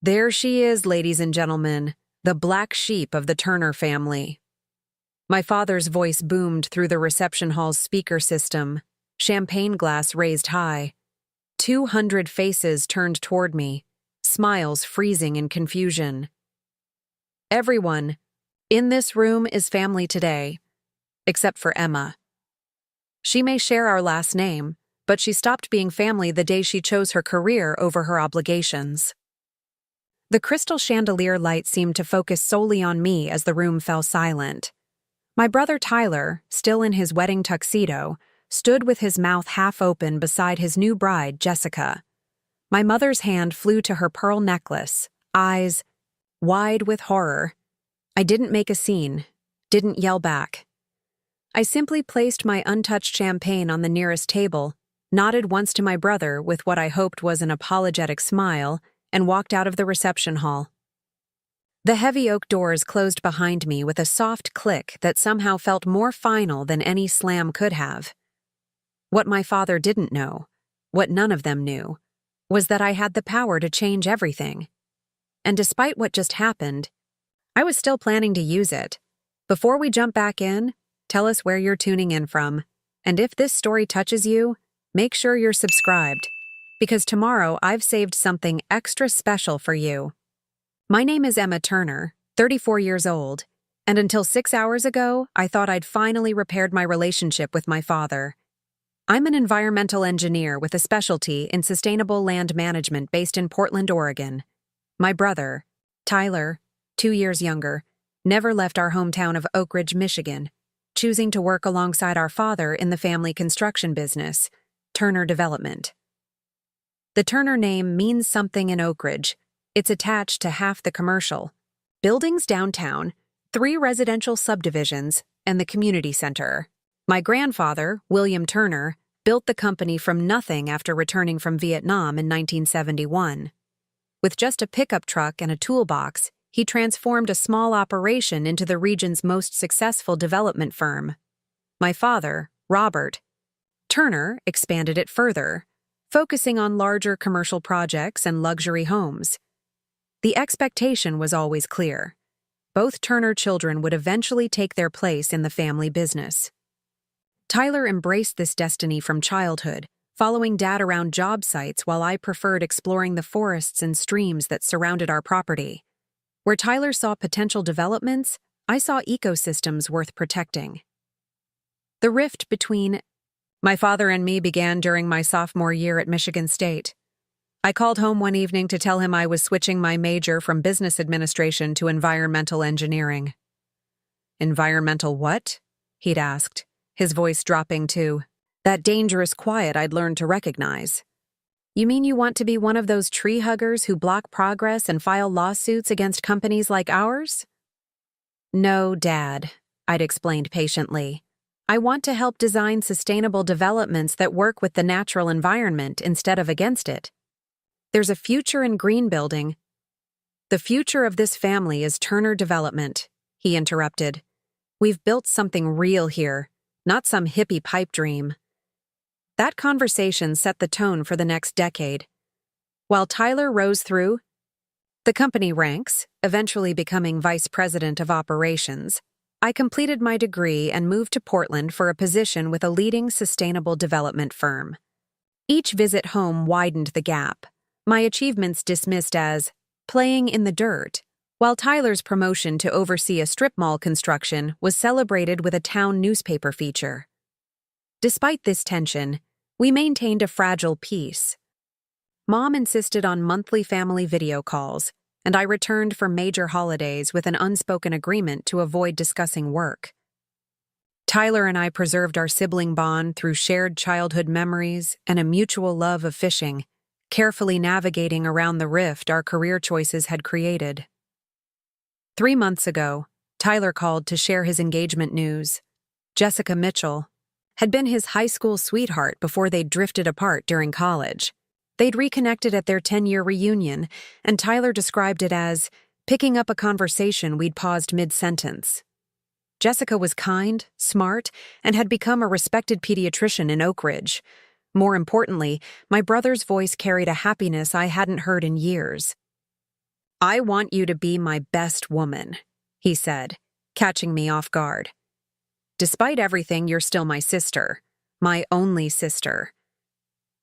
There she is, ladies and gentlemen, the black sheep of the Turner family. My father's voice boomed through the reception hall's speaker system, champagne glass raised high. 200 faces turned toward me, smiles freezing in confusion. Everyone in this room is family today, except for Emma. She may share our last name, but she stopped being family the day she chose her career over her obligations. The crystal chandelier light seemed to focus solely on me as the room fell silent. My brother Tyler, still in his wedding tuxedo, stood with his mouth half open beside his new bride, Jessica. My mother's hand flew to her pearl necklace, eyes wide with horror. I didn't make a scene, didn't yell back. I simply placed my untouched champagne on the nearest table, nodded once to my brother with what I hoped was an apologetic smile, and walked out of the reception hall. The heavy oak doors closed behind me with a soft click that somehow felt more final than any slam could have. What my father didn't know, what none of them knew, was that I had the power to change everything. And despite what just happened, I was still planning to use it. Before we jump back in, tell us where you're tuning in from, and if this story touches you, make sure you're subscribed, because tomorrow I've saved something extra special for you. My name is Emma Turner, 34 years old, and until 6 hours ago, I thought I'd finally repaired my relationship with my father. I'm an environmental engineer with a specialty in sustainable land management based in Portland, Oregon. My brother, Tyler, 2 years younger, never left our hometown of Oak Ridge, Michigan, choosing to work alongside our father in the family construction business, Turner Development. The Turner name means something in Oak Ridge. It's attached to half the commercial buildings downtown, 3 residential subdivisions, and the community center. My grandfather, William Turner, built the company from nothing after returning from Vietnam in 1971. With just a pickup truck and a toolbox, he transformed a small operation into the region's most successful development firm. My father, Robert Turner, expanded it further, focusing on larger commercial projects and luxury homes. The expectation was always clear. Both Turner children would eventually take their place in the family business. Tyler embraced this destiny from childhood, following Dad around job sites while I preferred exploring the forests and streams that surrounded our property. Where Tyler saw potential developments, I saw ecosystems worth protecting. The rift between my father and me began during my sophomore year at Michigan State. I called home one evening to tell him I was switching my major from business administration to environmental engineering. Environmental what? He'd asked, his voice dropping to that dangerous quiet I'd learned to recognize. You mean you want to be one of those tree huggers who block progress and file lawsuits against companies like ours? No, Dad, I'd explained patiently. I want to help design sustainable developments that work with the natural environment instead of against it. There's a future in green building. The future of this family is Turner Development, he interrupted. We've built something real here, not some hippie pipe dream. That conversation set the tone for the next decade. While Tyler rose through the company ranks, eventually becoming vice president of operations, I completed my degree and moved to Portland for a position with a leading sustainable development firm. Each visit home widened the gap, my achievements dismissed as playing in the dirt, while Tyler's promotion to oversee a strip mall construction was celebrated with a town newspaper feature. Despite this tension, we maintained a fragile peace. Mom insisted on monthly family video calls, and I returned for major holidays with an unspoken agreement to avoid discussing work. Tyler and I preserved our sibling bond through shared childhood memories and a mutual love of fishing, carefully navigating around the rift our career choices had created. 3 months ago, Tyler called to share his engagement news. Jessica Mitchell had been his high school sweetheart before they'd drifted apart during college. They'd reconnected at their 10-year reunion, and Tyler described it as picking up a conversation we'd paused mid-sentence. Jessica was kind, smart, and had become a respected pediatrician in Oak Ridge. More importantly, my brother's voice carried a happiness I hadn't heard in years. "I want you to be my best woman," he said, catching me off guard. "Despite everything, you're still my sister. My only sister."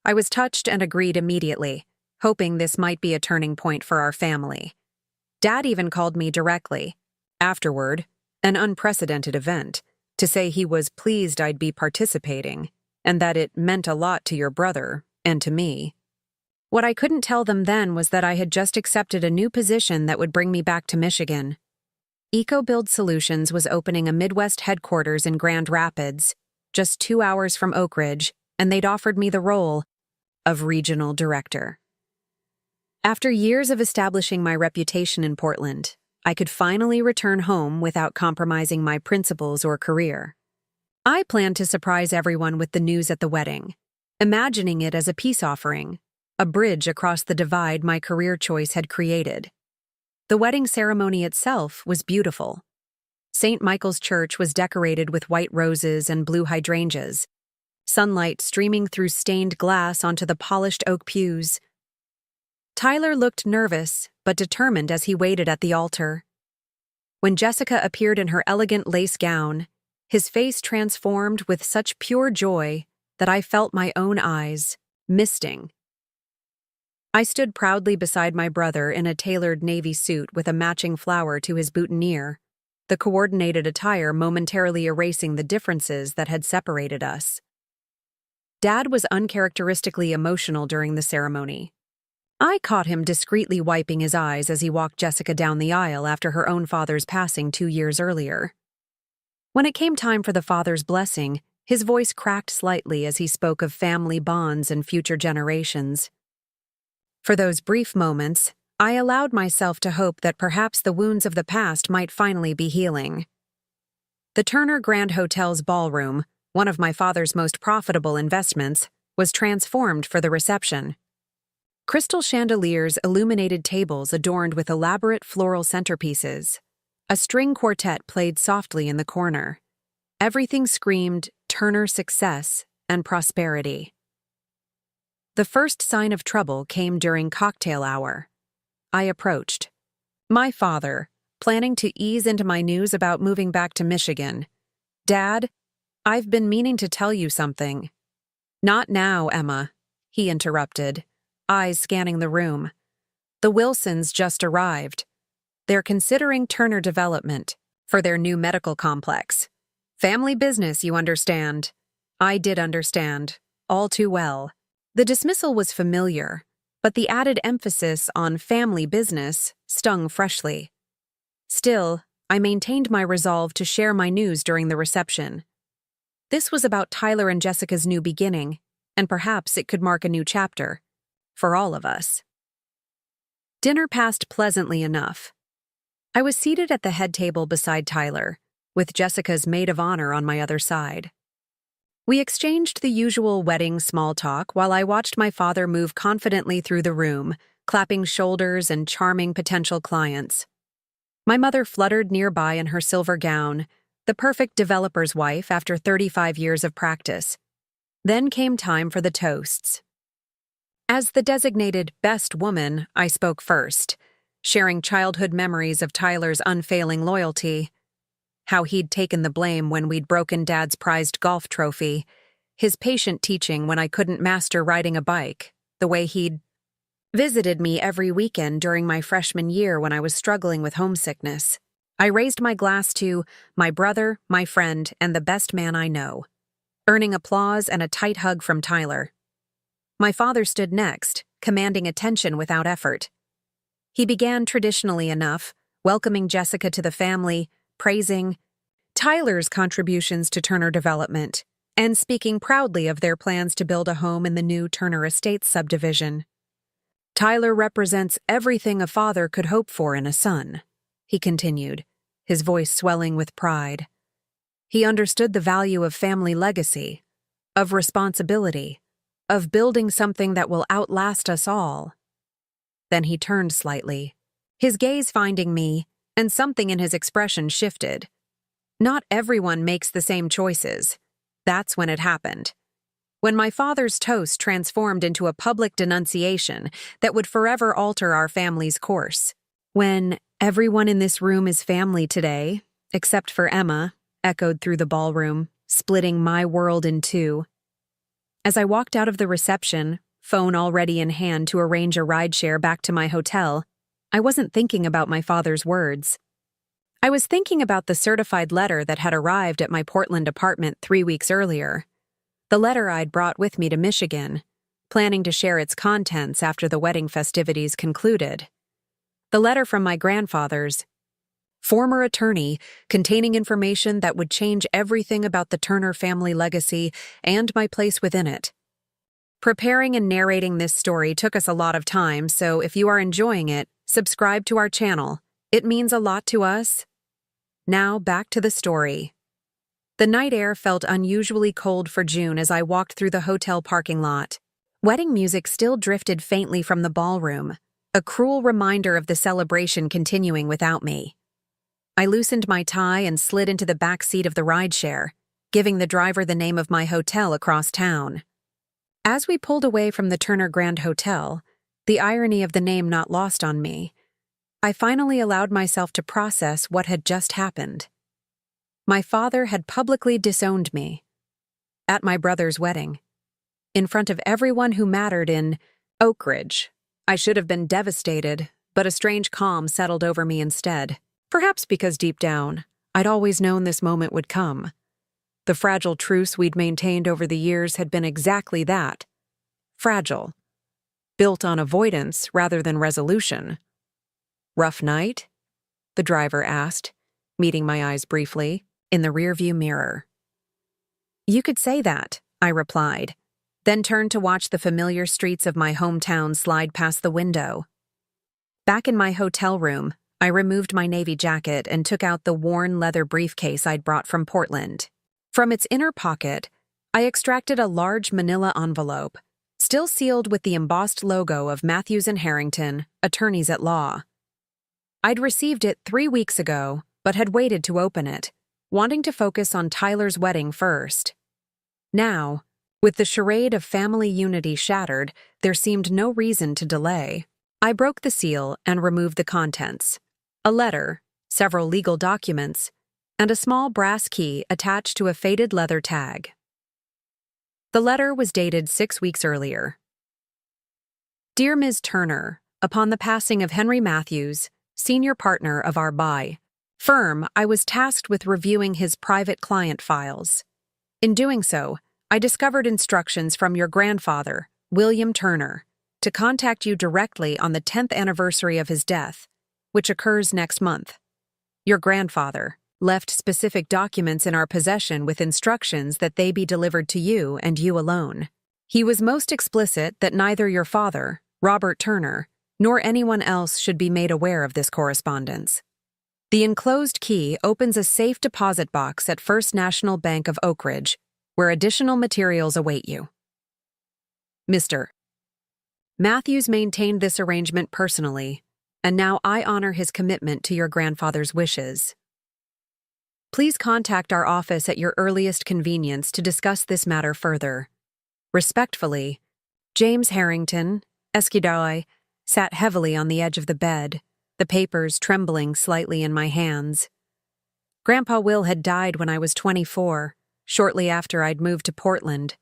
I was touched and agreed immediately, hoping this might be a turning point for our family. Dad even called me directly, afterward, an unprecedented event, to say he was pleased I'd be participating, and that it meant a lot to your brother, and to me. What I couldn't tell them then was that I had just accepted a new position that would bring me back to Michigan. EcoBuild Solutions was opening a Midwest headquarters in Grand Rapids, just 2 hours from Oak Ridge, and they'd offered me the role of regional director. After years of establishing my reputation in Portland, I could finally return home without compromising my principles or career. I planned to surprise everyone with the news at the wedding, imagining it as a peace offering, a bridge across the divide my career choice had created. The wedding ceremony itself was beautiful. St. Michael's Church was decorated with white roses and blue hydrangeas, sunlight streaming through stained glass onto the polished oak pews. Tyler looked nervous but determined as he waited at the altar. When Jessica appeared in her elegant lace gown, his face transformed with such pure joy that I felt my own eyes misting. I stood proudly beside my brother in a tailored navy suit with a matching flower to his boutonniere, the coordinated attire momentarily erasing the differences that had separated us. Dad was uncharacteristically emotional during the ceremony. I caught him discreetly wiping his eyes as he walked Jessica down the aisle after her own father's passing 2 years earlier. When it came time for the father's blessing, his voice cracked slightly as he spoke of family bonds and future generations. For those brief moments, I allowed myself to hope that perhaps the wounds of the past might finally be healing. The Turner Grand Hotel's ballroom, one of my father's most profitable investments, was transformed for the reception. Crystal chandeliers illuminated tables adorned with elaborate floral centerpieces. A string quartet played softly in the corner. Everything screamed Turner success and prosperity. The first sign of trouble came during cocktail hour. I approached. My father, planning to ease into my news about moving back to Michigan. "Dad, I've been meaning to tell you something." "Not now, Emma," he interrupted, eyes scanning the room. "The Wilsons just arrived. They're considering Turner Development for their new medical complex. Family business, you understand." I did understand, all too well. The dismissal was familiar, but the added emphasis on family business stung freshly. Still, I maintained my resolve to share my news during the reception. This was about Tyler and Jessica's new beginning, and perhaps it could mark a new chapter. For all of us. Dinner passed pleasantly enough. I was seated at the head table beside Tyler, with Jessica's maid of honor on my other side. We exchanged the usual wedding small talk while I watched my father move confidently through the room, clapping shoulders and charming potential clients. My mother fluttered nearby in her silver gown, the perfect developer's wife after 35 years of practice. Then came time for the toasts. As the designated best woman, I spoke first, sharing childhood memories of Tyler's unfailing loyalty, how he'd taken the blame when we'd broken Dad's prized golf trophy, his patient teaching when I couldn't master riding a bike, the way he'd visited me every weekend during my freshman year when I was struggling with homesickness. I raised my glass to my brother, my friend, and the best man I know, earning applause and a tight hug from Tyler. My father stood next, commanding attention without effort. He began traditionally enough, welcoming Jessica to the family, praising Tyler's contributions to Turner Development, and speaking proudly of their plans to build a home in the new Turner Estates subdivision. "Tyler represents everything a father could hope for in a son," he continued, his voice swelling with pride. He understood the value of family legacy, of responsibility, of building something that will outlast us all. Then he turned slightly, his gaze finding me, and something in his expression shifted. Not everyone makes the same choices. That's when it happened. When my father's toast transformed into a public denunciation that would forever alter our family's course. When everyone in this room is family today, except for Emma, echoed through the ballroom, splitting my world in two. As I walked out of the reception, phone already in hand to arrange a rideshare back to my hotel, I wasn't thinking about my father's words. I was thinking about the certified letter that had arrived at my Portland apartment 3 weeks earlier. The letter I'd brought with me to Michigan, planning to share its contents after the wedding festivities concluded. The letter from my grandfather's former attorney, containing information that would change everything about the Turner family legacy and my place within it. Preparing and narrating this story took us a lot of time, so if you are enjoying it, subscribe to our channel. It means a lot to us. Now back to the story. The night air felt unusually cold for June as I walked through the hotel parking lot. Wedding music still drifted faintly from the ballroom, a cruel reminder of the celebration continuing without me. I loosened my tie and slid into the back seat of the rideshare, giving the driver the name of my hotel across town. As we pulled away from the Turner Grand Hotel, the irony of the name not lost on me, I finally allowed myself to process what had just happened. My father had publicly disowned me. At my brother's wedding. In front of everyone who mattered in Oak Ridge. I should have been devastated, but a strange calm settled over me instead. Perhaps because deep down, I'd always known this moment would come. The fragile truce we'd maintained over the years had been exactly that. Fragile. Built on avoidance rather than resolution. Rough night? The driver asked, meeting my eyes briefly, in the rearview mirror. You could say that, I replied, then turned to watch the familiar streets of my hometown slide past the window. Back in my hotel room, I removed my navy jacket and took out the worn leather briefcase I'd brought from Portland. From its inner pocket, I extracted a large manila envelope, still sealed with the embossed logo of Matthews and Harrington, attorneys at law. I'd received it 3 weeks ago, but had waited to open it, wanting to focus on Tyler's wedding first. Now, with the charade of family unity shattered, there seemed no reason to delay. I broke the seal and removed the contents. A letter, several legal documents, and a small brass key attached to a faded leather tag. The letter was dated 6 weeks earlier. Dear Ms. Turner, upon the passing of Henry Matthews, senior partner of our firm, I was tasked with reviewing his private client files. In doing so, I discovered instructions from your grandfather, William Turner, to contact you directly on the 10th anniversary of his death, which occurs next month. Your grandfather left specific documents in our possession with instructions that they be delivered to you and you alone. He was most explicit that neither your father, Robert Turner, nor anyone else should be made aware of this correspondence. The enclosed key opens a safe deposit box at First National Bank of Oak Ridge, where additional materials await you. Mr. Matthews maintained this arrangement personally, and now I honor his commitment to your grandfather's wishes. Please contact our office at your earliest convenience to discuss this matter further. Respectfully, James Harrington, Esquidai, sat heavily on the edge of the bed, the papers trembling slightly in my hands. Grandpa Will had died when I was 24, shortly after I'd moved to Portland.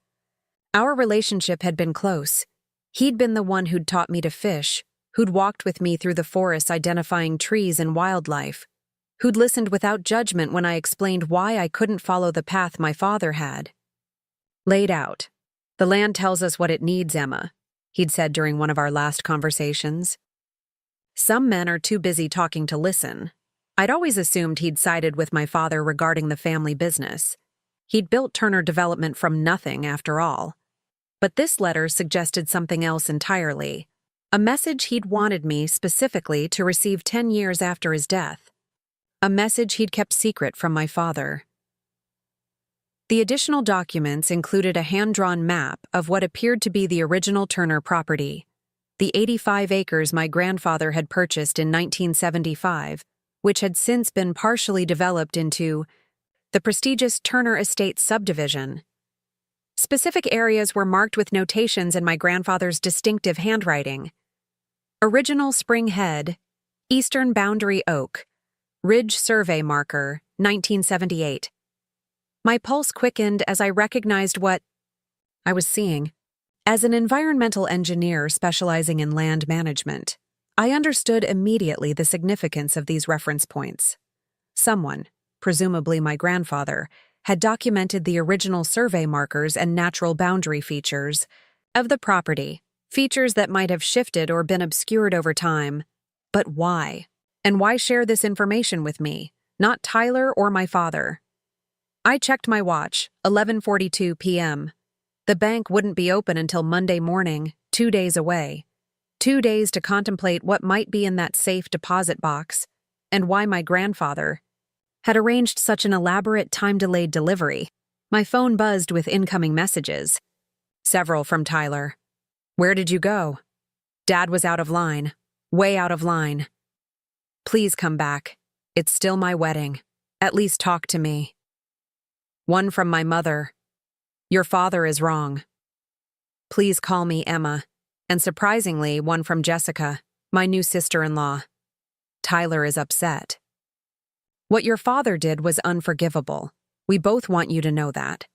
Our relationship had been close. He'd been the one who'd taught me to fish, who'd walked with me through the forest identifying trees and wildlife, who'd listened without judgment when I explained why I couldn't follow the path my father had. Laid out. The land tells us what it needs, Emma, he'd said during one of our last conversations. Some men are too busy talking to listen. I'd always assumed he'd sided with my father regarding the family business. He'd built Turner Development from nothing, after all. But this letter suggested something else entirely. A message he'd wanted me specifically to receive 10 years after his death. A message he'd kept secret from my father. The additional documents included a hand-drawn map of what appeared to be the original Turner property, the 85 acres my grandfather had purchased in 1975, which had since been partially developed into the prestigious Turner Estate subdivision. Specific areas were marked with notations in my grandfather's distinctive handwriting. Original Spring Head, Eastern Boundary Oak. Ridge Survey Marker, 1978. My pulse quickened as I recognized what I was seeing. As an environmental engineer specializing in land management, I understood immediately the significance of these reference points. Someone, presumably my grandfather, had documented the original survey markers and natural boundary features of the property, features that might have shifted or been obscured over time. But why? And why share this information with me, not Tyler or my father? I checked my watch, 11:42 p.m. The bank wouldn't be open until Monday morning, 2 days away. 2 days to contemplate what might be in that safe deposit box, and why my grandfather had arranged such an elaborate time-delayed delivery. My phone buzzed with incoming messages. Several from Tyler. "Where did you go?" "Dad was out of line. Way out of line. Please come back. It's still my wedding. At least talk to me." One from my mother. "Your father is wrong. Please call me Emma." And surprisingly, one from Jessica, my new sister-in-law. "Tyler is upset. What your father did was unforgivable. We both want you to know that."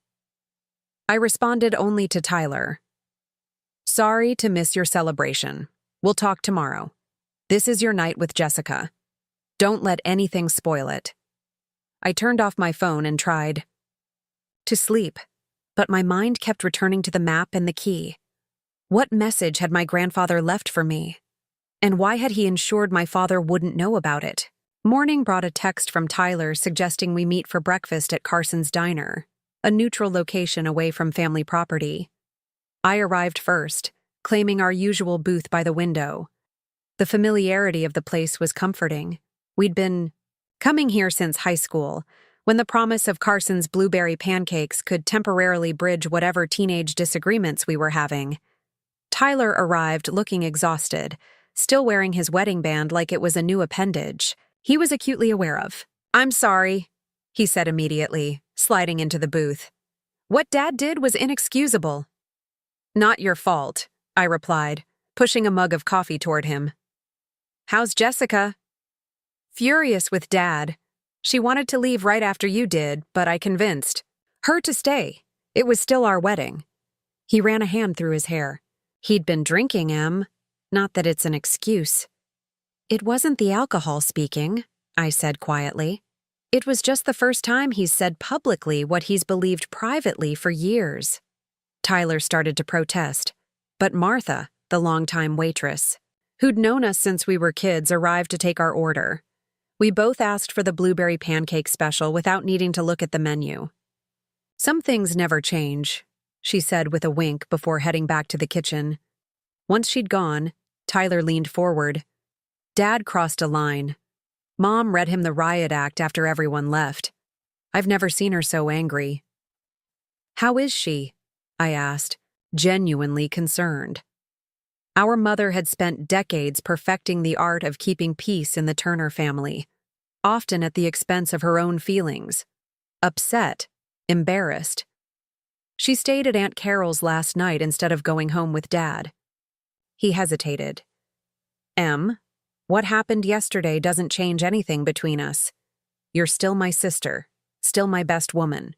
I responded only to Tyler. "Sorry to miss your celebration. We'll talk tomorrow. This is your night with Jessica. Don't let anything spoil it." I turned off my phone and tried to sleep, but my mind kept returning to the map and the key. What message had my grandfather left for me? And why had he ensured my father wouldn't know about it? Morning brought a text from Tyler suggesting we meet for breakfast at Carson's Diner, a neutral location away from family property. I arrived first, claiming our usual booth by the window. The familiarity of the place was comforting. We'd been coming here since high school, when the promise of Carson's blueberry pancakes could temporarily bridge whatever teenage disagreements we were having. Tyler arrived looking exhausted, still wearing his wedding band like it was a new appendage he was acutely aware of. "I'm sorry," he said immediately, sliding into the booth. "What Dad did was inexcusable." "Not your fault," I replied, pushing a mug of coffee toward him. "How's Jessica?" "Furious with Dad. She wanted to leave right after you did, but I convinced her to stay. It was still our wedding." He ran a hand through his hair. "He'd been drinking, Em. Not that it's an excuse." "It wasn't the alcohol speaking," I said quietly. "It was just the first time he's said publicly what he's believed privately for years." Tyler started to protest, but Martha, the longtime waitress, who'd known us since we were kids, arrived to take our order. We both asked for the blueberry pancake special without needing to look at the menu. "Some things never change," she said with a wink before heading back to the kitchen. Once she'd gone, Tyler leaned forward. "Dad crossed a line. Mom read him the riot act after everyone left. I've never seen her so angry." "How is she?" I asked, genuinely concerned. Our mother had spent decades perfecting the art of keeping peace in the Turner family, often at the expense of her own feelings. Upset, embarrassed. She stayed at Aunt Carol's last night instead of going home with Dad. He hesitated. "Em, what happened yesterday doesn't change anything between us. You're still my sister, still my best woman."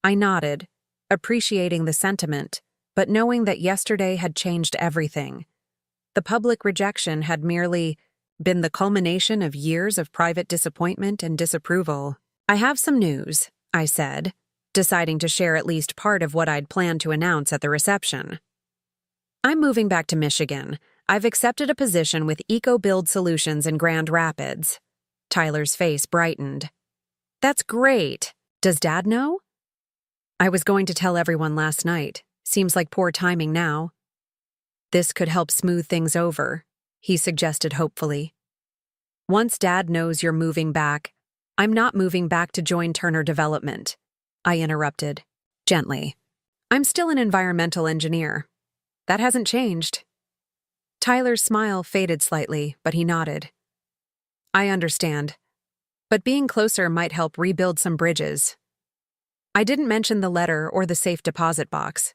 I nodded, appreciating the sentiment, but knowing that yesterday had changed everything. The public rejection had merely been the culmination of years of private disappointment and disapproval. "I have some news," I said, deciding to share at least part of what I'd planned to announce at the reception. "I'm moving back to Michigan. I've accepted a position with EcoBuild Solutions in Grand Rapids." Tyler's face brightened. "That's great. Does Dad know?" "I was going to tell everyone last night. Seems like poor timing now." "This could help smooth things over," he suggested hopefully. "Once Dad knows you're moving back, I'm not moving back to join Turner Development," I interrupted, gently. "I'm still an environmental engineer. That hasn't changed." Tyler's smile faded slightly, but he nodded. "I understand. But being closer might help rebuild some bridges." I didn't mention the letter or the safe deposit box.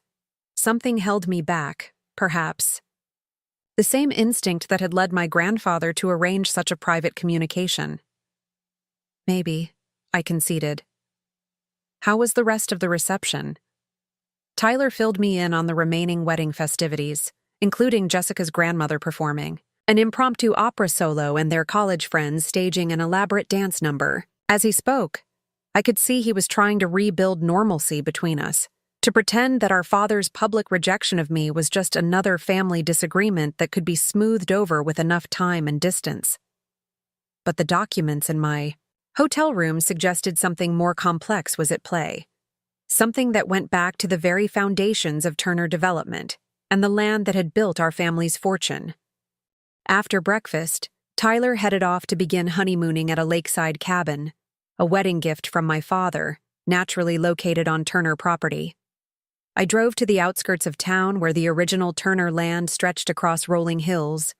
Something held me back, perhaps. the same instinct that had led my grandfather to arrange such a private communication. Maybe, I conceded. How was the rest of the reception? Tyler filled me in on the remaining wedding festivities, including Jessica's grandmother performing, an impromptu opera solo and their college friends staging an elaborate dance number. As he spoke, I could see he was trying to rebuild normalcy between us, to pretend that our father's public rejection of me was just another family disagreement that could be smoothed over with enough time and distance. But the documents in my hotel room suggested something more complex was at play, something that went back to the very foundations of Turner development and the land that had built our family's fortune. After breakfast, Tyler headed off to begin honeymooning at a lakeside cabin, a wedding gift from my father, naturally located on Turner property. I drove to the outskirts of town where the original Turner land stretched across rolling hills,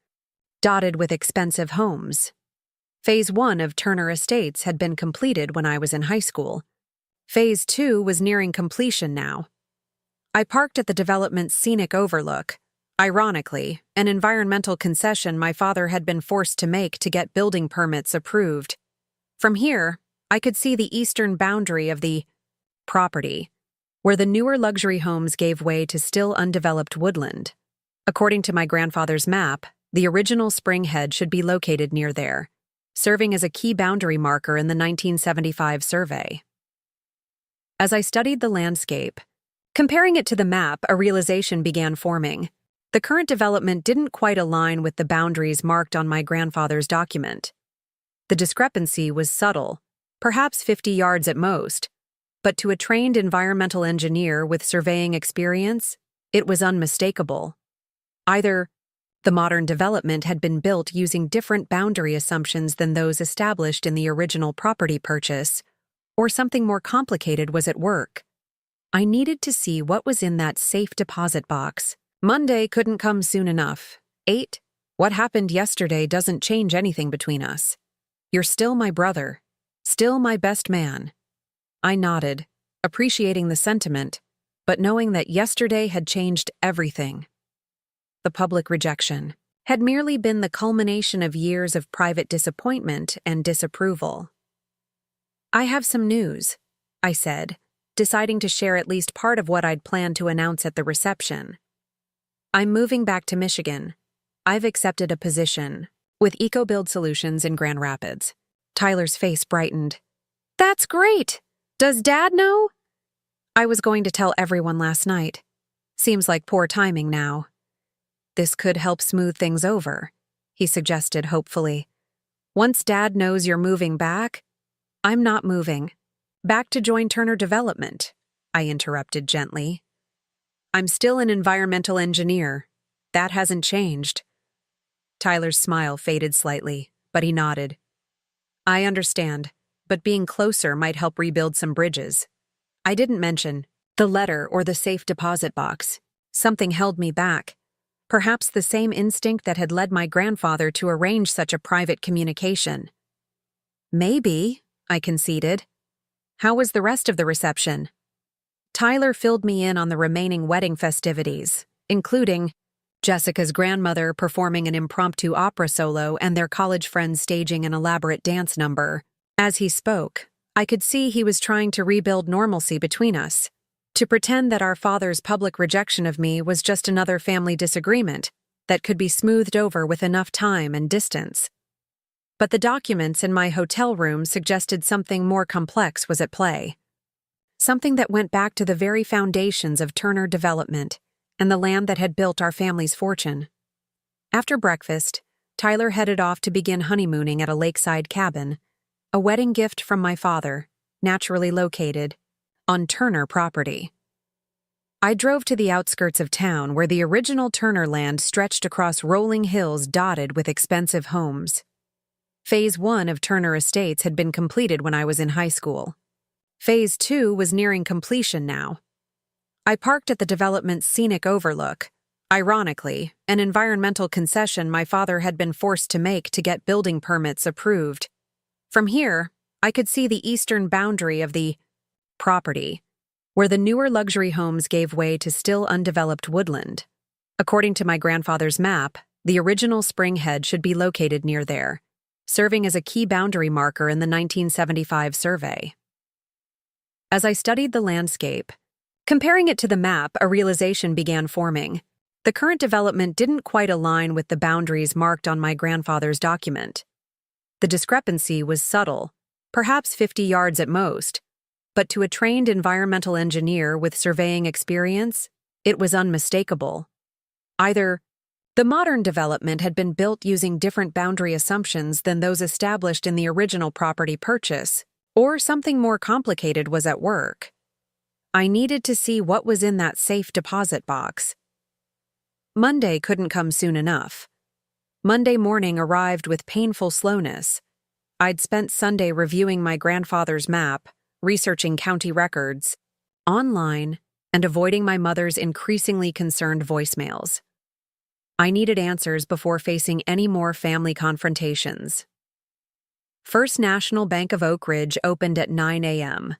dotted with expensive homes. Phase 1 of Turner Estates had been completed when I was in high school. Phase 2 was nearing completion now. I parked at the development's scenic overlook, ironically, an environmental concession my father had been forced to make to get building permits approved. From here, I could see the eastern boundary of the property, where the newer luxury homes gave way to still undeveloped woodland. According to my grandfather's map, the original spring head should be located near there, serving as a key boundary marker in the 1975 survey. As I studied the landscape, comparing it to the map, a realization began forming. The current development didn't quite align with the boundaries marked on my grandfather's document. The discrepancy was subtle, perhaps 50 yards at most, but to a trained environmental engineer with surveying experience, it was unmistakable. Either the modern development had been built using different boundary assumptions than those established in the original property purchase, or something more complicated was at work. I needed to see what was in that safe deposit box. Monday couldn't come soon enough. 8. What happened yesterday doesn't change anything between us. You're still my brother, still my best man. I nodded, appreciating the sentiment, but knowing that yesterday had changed everything. The public rejection had merely been the culmination of years of private disappointment and disapproval. I have some news, I said, deciding to share at least part of what I'd planned to announce at the reception. I'm moving back to Michigan. I've accepted a position with EcoBuild Solutions in Grand Rapids. Tyler's face brightened. That's great! Does Dad know? I was going to tell everyone last night. Seems like poor timing now. This could help smooth things over, he suggested hopefully. Once Dad knows you're moving back, I'm not moving. Back to join Turner Development, I interrupted gently. I'm still an environmental engineer. That hasn't changed. Tyler's smile faded slightly, but he nodded. I understand, but being closer might help rebuild some bridges. I didn't mention the letter or the safe deposit box. Something held me back. Perhaps the same instinct that had led my grandfather to arrange such a private communication. Maybe, I conceded. How was the rest of the reception? Tyler filled me in on the remaining wedding festivities, including Jessica's grandmother performing an impromptu opera solo and their college friends staging an elaborate dance number. As he spoke, I could see he was trying to rebuild normalcy between us, to pretend that our father's public rejection of me was just another family disagreement that could be smoothed over with enough time and distance. But the documents in my hotel room suggested something more complex was at play. Something that went back to the very foundations of Turner development and the land that had built our family's fortune. After breakfast, Tyler headed off to begin honeymooning at a lakeside cabin, a wedding gift from my father, naturally located on Turner property. I drove to the outskirts of town where the original Turner land stretched across rolling hills dotted with expensive homes. Phase 1 of Turner Estates had been completed when I was in high school. Phase 2 was nearing completion now. I parked at the development's scenic overlook, ironically, an environmental concession my father had been forced to make to get building permits approved. From here, I could see the eastern boundary of the property, where the newer luxury homes gave way to still undeveloped woodland. According to my grandfather's map, The original spring head should be located near there, serving as a key boundary marker in the 1975 survey. As I studied the landscape, comparing it to the map, a realization began forming. The current development didn't quite align with the boundaries marked on my grandfather's document. The discrepancy was subtle, perhaps 50 yards at most, but to a trained environmental engineer with surveying experience, it was unmistakable. Either the modern development had been built using different boundary assumptions than those established in the original property purchase, or something more complicated was at work. I needed to see what was in that safe deposit box. Monday couldn't come soon enough. Monday morning arrived with painful slowness. I'd spent Sunday reviewing my grandfather's map, researching county records, online, and avoiding my mother's increasingly concerned voicemails. I needed answers before facing any more family confrontations. First National Bank of Oak Ridge opened at 9 a.m.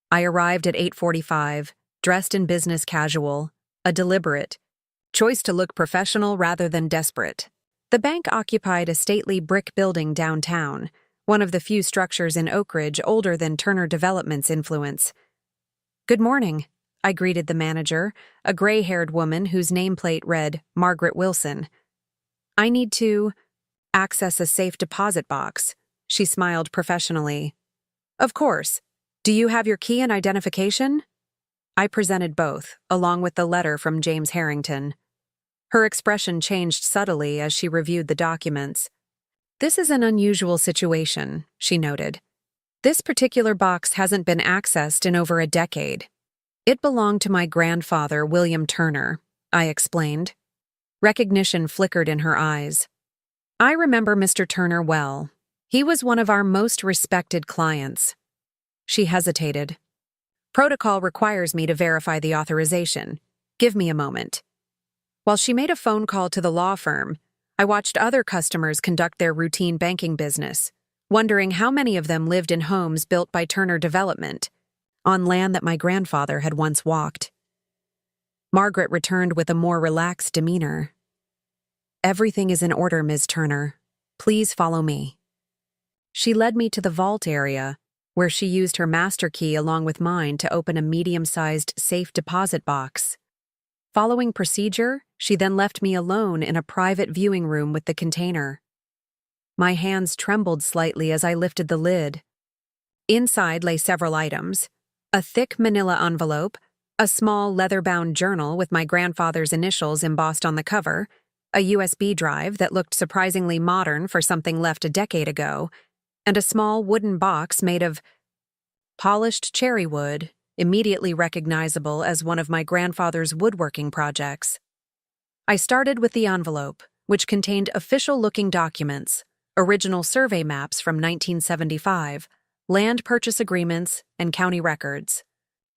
I arrived at 8:45, dressed in business casual, a deliberate choice to look professional rather than desperate. The bank occupied a stately brick building downtown, one of the few structures in Oak Ridge older than Turner Development's influence. "Good morning," I greeted the manager, a gray-haired woman whose nameplate read Margaret Wilson. "I need to access a safe deposit box," she smiled professionally. "Of course. Do you have your key and identification?" I presented both, along with the letter from James Harrington. Her expression changed subtly as she reviewed the documents. "This is an unusual situation," she noted. "This particular box hasn't been accessed in over a decade. It belonged to my grandfather, William Turner," I explained. Recognition flickered in her eyes. "I remember Mr. Turner well. He was one of our most respected clients." She hesitated. "Protocol requires me to verify the authorization. Give me a moment." While she made a phone call to the law firm, I watched other customers conduct their routine banking business, wondering how many of them lived in homes built by Turner Development, on land that my grandfather had once walked. Margaret returned with a more relaxed demeanor. "Everything is in order, Ms. Turner. Please follow me." She led me to the vault area, where she used her master key along with mine to open a medium-sized safe deposit box. Following procedure, she then left me alone in a private viewing room with the container. My hands trembled slightly as I lifted the lid. Inside lay several items: a thick manila envelope, a small leather-bound journal with my grandfather's initials embossed on the cover, a USB drive that looked surprisingly modern for something left a decade ago, and a small wooden box made of polished cherry wood, immediately recognizable as one of my grandfather's woodworking projects. I started with the envelope, which contained official-looking documents, original survey maps from 1975, land purchase agreements, and county records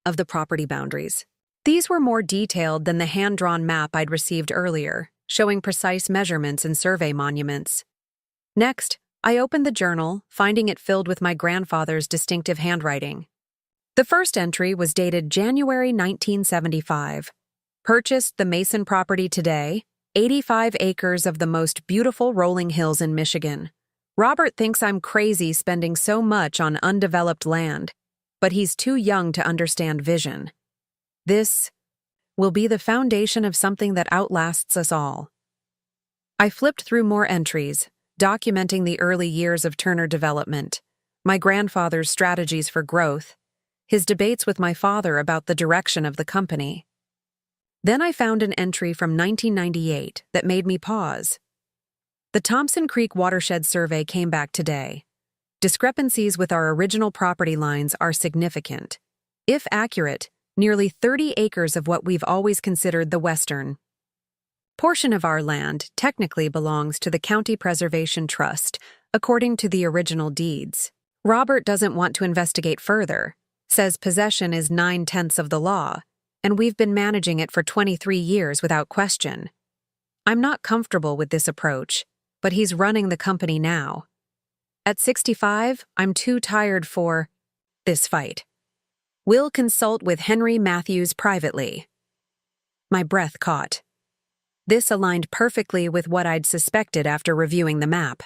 of the property boundaries. These were more detailed than the hand-drawn map I'd received earlier, showing precise measurements and survey monuments. Next, I opened the journal, finding it filled with my grandfather's distinctive handwriting. The first entry was dated January 1975. "Purchased the Mason property today, 85 acres of the most beautiful rolling hills in Michigan. Robert thinks I'm crazy spending so much on undeveloped land, but he's too young to understand vision. This will be the foundation of something that outlasts us all." I flipped through more entries, documenting the early years of Turner Development, my grandfather's strategies for growth, his debates with my father about the direction of the company. Then I found an entry from 1998 that made me pause. The Thompson Creek Watershed Survey came back today. Discrepancies with our original property lines are significant. If accurate, nearly 30 acres of what we've always considered the western portion of our land technically belongs to the County Preservation Trust, according to the original deeds. Robert doesn't want to investigate further, says possession is 9/10 of the law, and we've been managing it for 23 years without question. I'm not comfortable with this approach, but he's running the company now. At 65, I'm too tired for this fight. Will consult with Henry Matthews privately. My breath caught. This aligned perfectly with what I'd suspected after reviewing the map.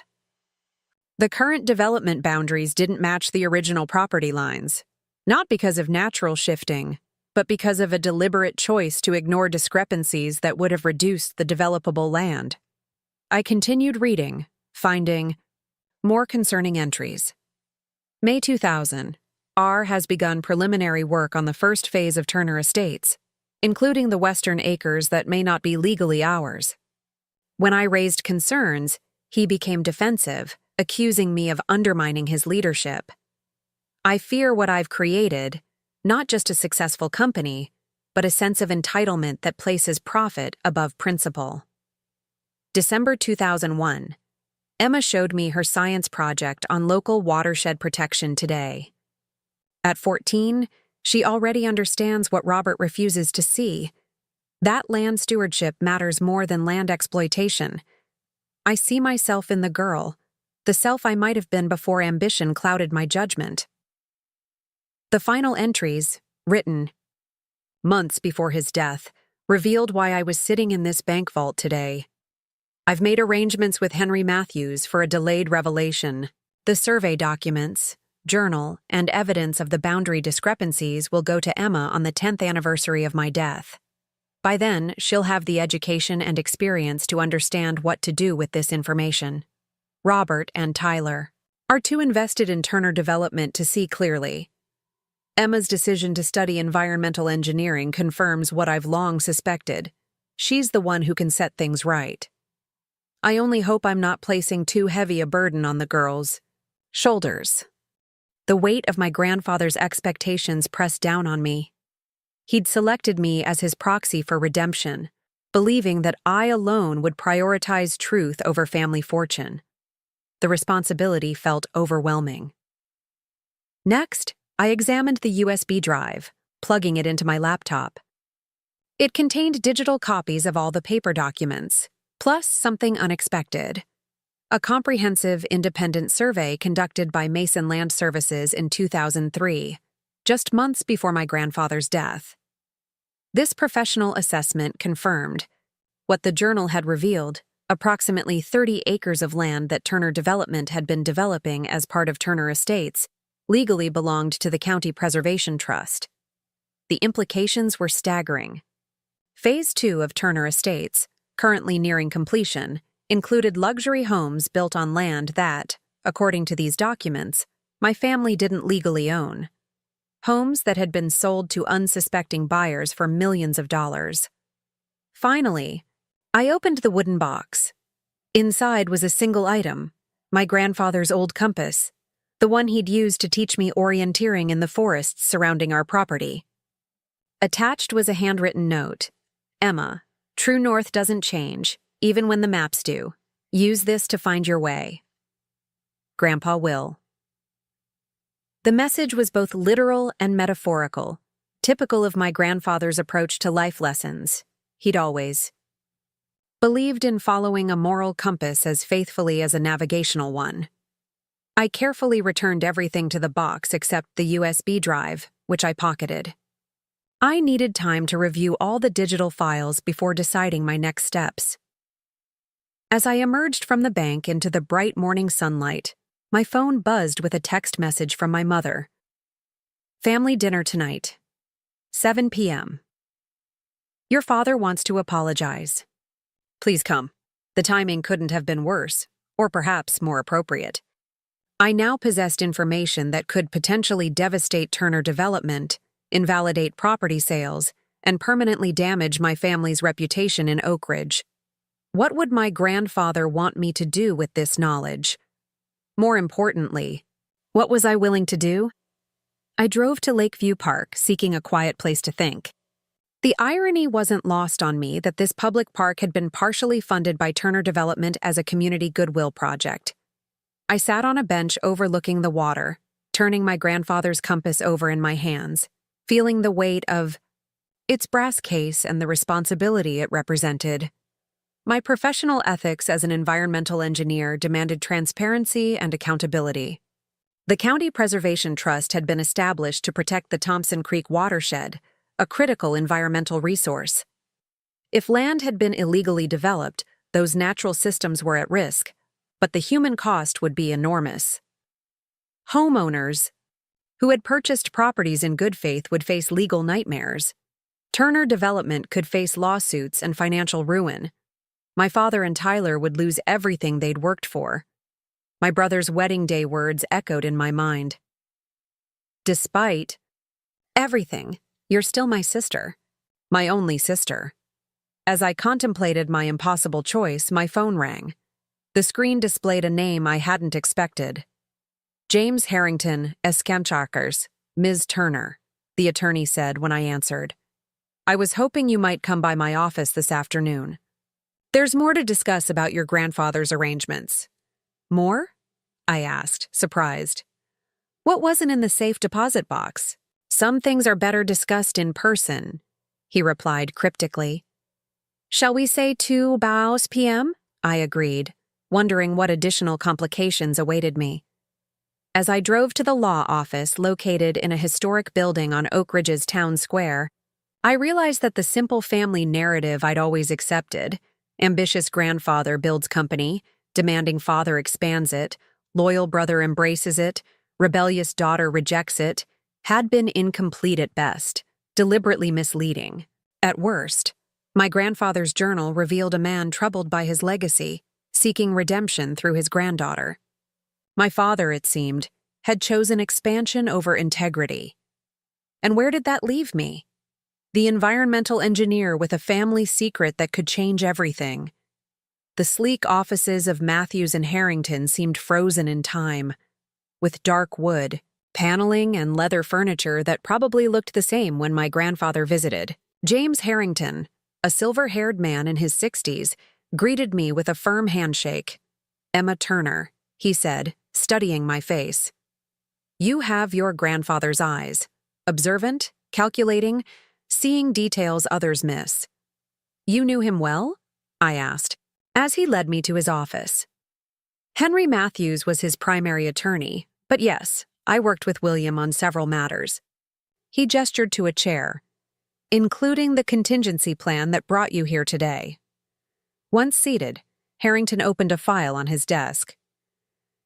The current development boundaries didn't match the original property lines, not because of natural shifting, but because of a deliberate choice to ignore discrepancies that would have reduced the developable land. I continued reading, finding more concerning entries. May 2000. R has begun preliminary work on the first phase of Turner Estates, including the western acres that may not be legally ours. When I raised concerns, he became defensive, accusing me of undermining his leadership. I fear what I've created, not just a successful company, but a sense of entitlement that places profit above principle. December 2001. Emma showed me her science project on local watershed protection today. At 14, she already understands what Robert refuses to see. That land stewardship matters more than land exploitation. I see myself in the girl, the self I might have been before ambition clouded my judgment. The final entries, written months before his death, revealed why I was sitting in this bank vault today. I've made arrangements with Henry Matthews for a delayed revelation. The survey documents, journal, and evidence of the boundary discrepancies will go to Emma on the 10th anniversary of my death. By then, she'll have the education and experience to understand what to do with this information. Robert and Tyler are too invested in Turner development to see clearly. Emma's decision to study environmental engineering confirms what I've long suspected. She's the one who can set things right. I only hope I'm not placing too heavy a burden on the girls' shoulders. The weight of my grandfather's expectations pressed down on me. He'd selected me as his proxy for redemption, believing that I alone would prioritize truth over family fortune. The responsibility felt overwhelming. Next, I examined the USB drive, plugging it into my laptop. It contained digital copies of all the paper documents, plus something unexpected: a comprehensive independent survey conducted by Mason Land Services in 2003, just months before my grandfather's death. This professional assessment confirmed what the journal had revealed: approximately 30 acres of land that Turner Development had been developing as part of Turner Estates legally belonged to the County Preservation Trust. The implications were staggering. Phase 2 of Turner Estates, currently nearing completion, included luxury homes built on land that, according to these documents, my family didn't legally own. Homes that had been sold to unsuspecting buyers for millions of dollars. Finally, I opened the wooden box. Inside was a single item: my grandfather's old compass, the one he'd used to teach me orienteering in the forests surrounding our property. Attached was a handwritten note: Emma, true north doesn't change, even when the maps do. Use this to find your way. Grandpa Will. The message was both literal and metaphorical, typical of my grandfather's approach to life lessons. He'd always believed in following a moral compass as faithfully as a navigational one. I carefully returned everything to the box except the USB drive, which I pocketed. I needed time to review all the digital files before deciding my next steps. As I emerged from the bank into the bright morning sunlight, my phone buzzed with a text message from my mother. Family dinner tonight. 7 p.m. Your father wants to apologize. Please come. The timing couldn't have been worse, or perhaps more appropriate. I now possessed information that could potentially devastate Turner Development, invalidate property sales, and permanently damage my family's reputation in Oak Ridge. What would my grandfather want me to do with this knowledge? More importantly, what was I willing to do? I drove to Lakeview Park, seeking a quiet place to think. The irony wasn't lost on me that this public park had been partially funded by Turner Development as a community goodwill project. I sat on a bench overlooking the water, turning my grandfather's compass over in my hands, feeling the weight of its brass case and the responsibility it represented. My professional ethics as an environmental engineer demanded transparency and accountability. The County Preservation Trust had been established to protect the Thompson Creek watershed, a critical environmental resource. If land had been illegally developed, those natural systems were at risk, but the human cost would be enormous. Homeowners who had purchased properties in good faith would face legal nightmares. Turner Development could face lawsuits and financial ruin. My father and Tyler would lose everything they'd worked for. My brother's wedding day words echoed in my mind. Despite everything, you're still my sister. My only sister. As I contemplated my impossible choice, my phone rang. The screen displayed a name I hadn't expected. James Harrington, Escancharkers, Ms. Turner, the attorney said when I answered. I was hoping you might come by my office this afternoon. There's more to discuss about your grandfather's arrangements. More? I asked, surprised. What wasn't in the safe deposit box? Some things are better discussed in person, he replied cryptically. Shall we say 2 p.m.? I agreed, wondering what additional complications awaited me. As I drove to the law office located in a historic building on Oak Ridge's town square, I realized that the simple family narrative I'd always accepted, ambitious grandfather builds company, demanding father expands it, loyal brother embraces it, rebellious daughter rejects it, had been incomplete at best, deliberately misleading. At worst, my grandfather's journal revealed a man troubled by his legacy, seeking redemption through his granddaughter. My father, it seemed, had chosen expansion over integrity. And where did that leave me? The environmental engineer with a family secret that could change everything. The sleek offices of Matthews and Harrington seemed frozen in time, with dark wood, paneling, and leather furniture that probably looked the same when my grandfather visited. James Harrington, a silver-haired man in his 60s, greeted me with a firm handshake. Emma Turner, he said, studying my face. You have your grandfather's eyes, observant, calculating, seeing details others miss. You knew him well? I asked, as he led me to his office. Henry Matthews was his primary attorney, but yes, I worked with William on several matters. He gestured to a chair, including the contingency plan that brought you here today. Once seated, Harrington opened a file on his desk.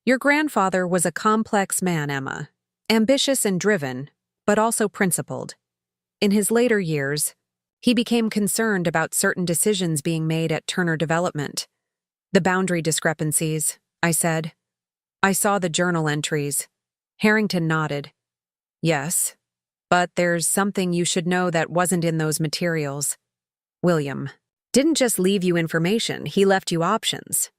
Your grandfather was a complex man, Emma, ambitious and driven, but also principled. In his later years, he became concerned about certain decisions being made at Turner Development. The boundary discrepancies, I said. I saw the journal entries. Harrington nodded. Yes, but there's something you should know that wasn't in those materials. William didn't just leave you information, he left you options.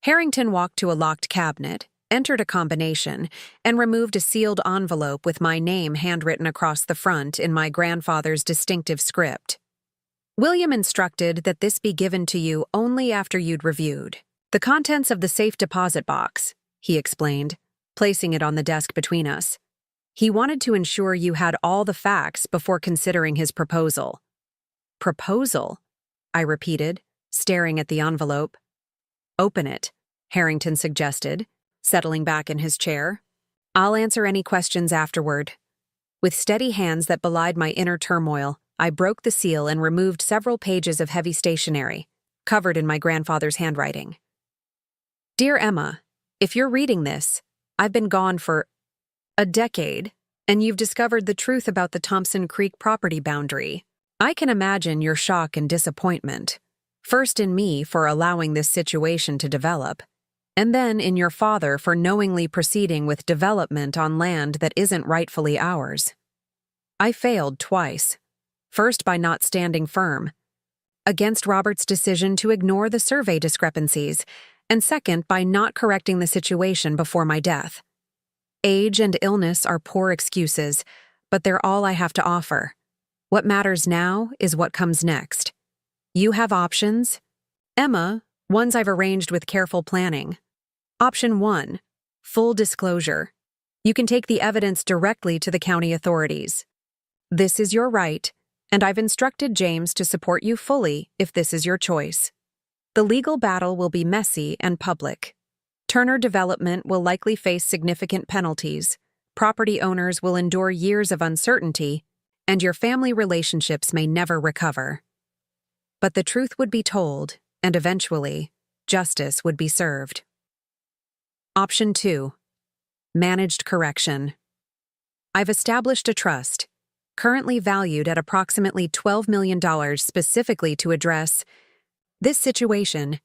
Harrington walked to a locked cabinet, entered a combination, and removed a sealed envelope with my name handwritten across the front in my grandfather's distinctive script. William instructed that this be given to you only after you'd reviewed. The contents of the safe deposit box, he explained, placing it on the desk between us. He wanted to ensure you had all the facts before considering his proposal. Proposal? I repeated, staring at the envelope. Open it, Harrington suggested, settling back in his chair. I'll answer any questions afterward. With steady hands that belied my inner turmoil, I broke the seal and removed several pages of heavy stationery, covered in my grandfather's handwriting. Dear Emma, if you're reading this, I've been gone for a decade, and you've discovered the truth about the Thompson Creek property boundary. I can imagine your shock and disappointment, first in me for allowing this situation to develop, and then in your father for knowingly proceeding with development on land that isn't rightfully ours. I failed twice, first by not standing firm against Robert's decision to ignore the survey discrepancies, and second by not correcting the situation before my death. Age and illness are poor excuses, but they're all I have to offer. What matters now is what comes next. You have options. Emma, ones I've arranged with careful planning. Option 1, full disclosure. You can take the evidence directly to the county authorities. This is your right, and I've instructed James to support you fully if this is your choice. The legal battle will be messy and public. Turner Development will likely face significant penalties, property owners will endure years of uncertainty, and your family relationships may never recover. But the truth would be told, and eventually, justice would be served. Option 2. Managed correction. I've established a trust, currently valued at approximately $12 million specifically to address this situation.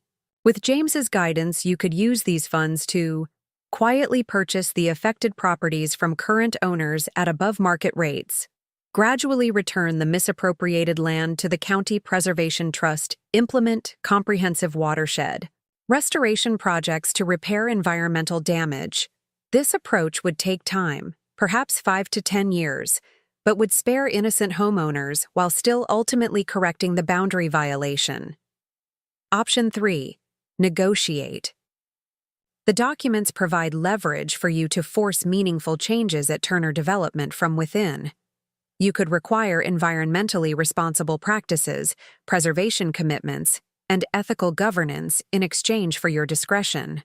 With James's guidance, you could use these funds to quietly purchase the affected properties from current owners at above-market rates, gradually return the misappropriated land to the County Preservation Trust, implement comprehensive watershed restoration projects to repair environmental damage. This approach would take time, perhaps 5 to 10 years, but would spare innocent homeowners while still ultimately correcting the boundary violation. Option 3. Negotiate. The documents provide leverage for you to force meaningful changes at Turner Development from within. You could require environmentally responsible practices, preservation commitments, and ethical governance in exchange for your discretion.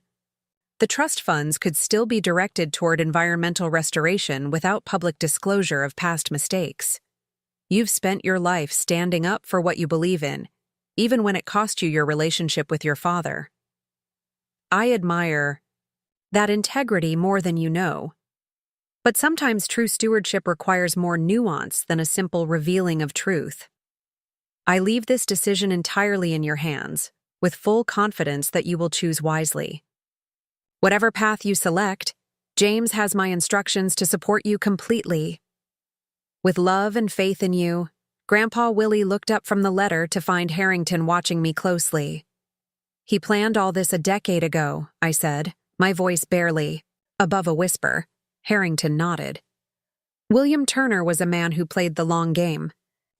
The trust funds could still be directed toward environmental restoration without public disclosure of past mistakes. You've spent your life standing up for what you believe in, even when it cost you your relationship with your father. I admire that integrity more than you know. But sometimes true stewardship requires more nuance than a simple revealing of truth. I leave this decision entirely in your hands, with full confidence that you will choose wisely. Whatever path you select, James has my instructions to support you completely. With love and faith in you, Grandpa Willie looked up from the letter to find Harrington watching me closely. He planned all this a decade ago, I said, my voice barely above a whisper. Harrington nodded. William Turner was a man who played the long game.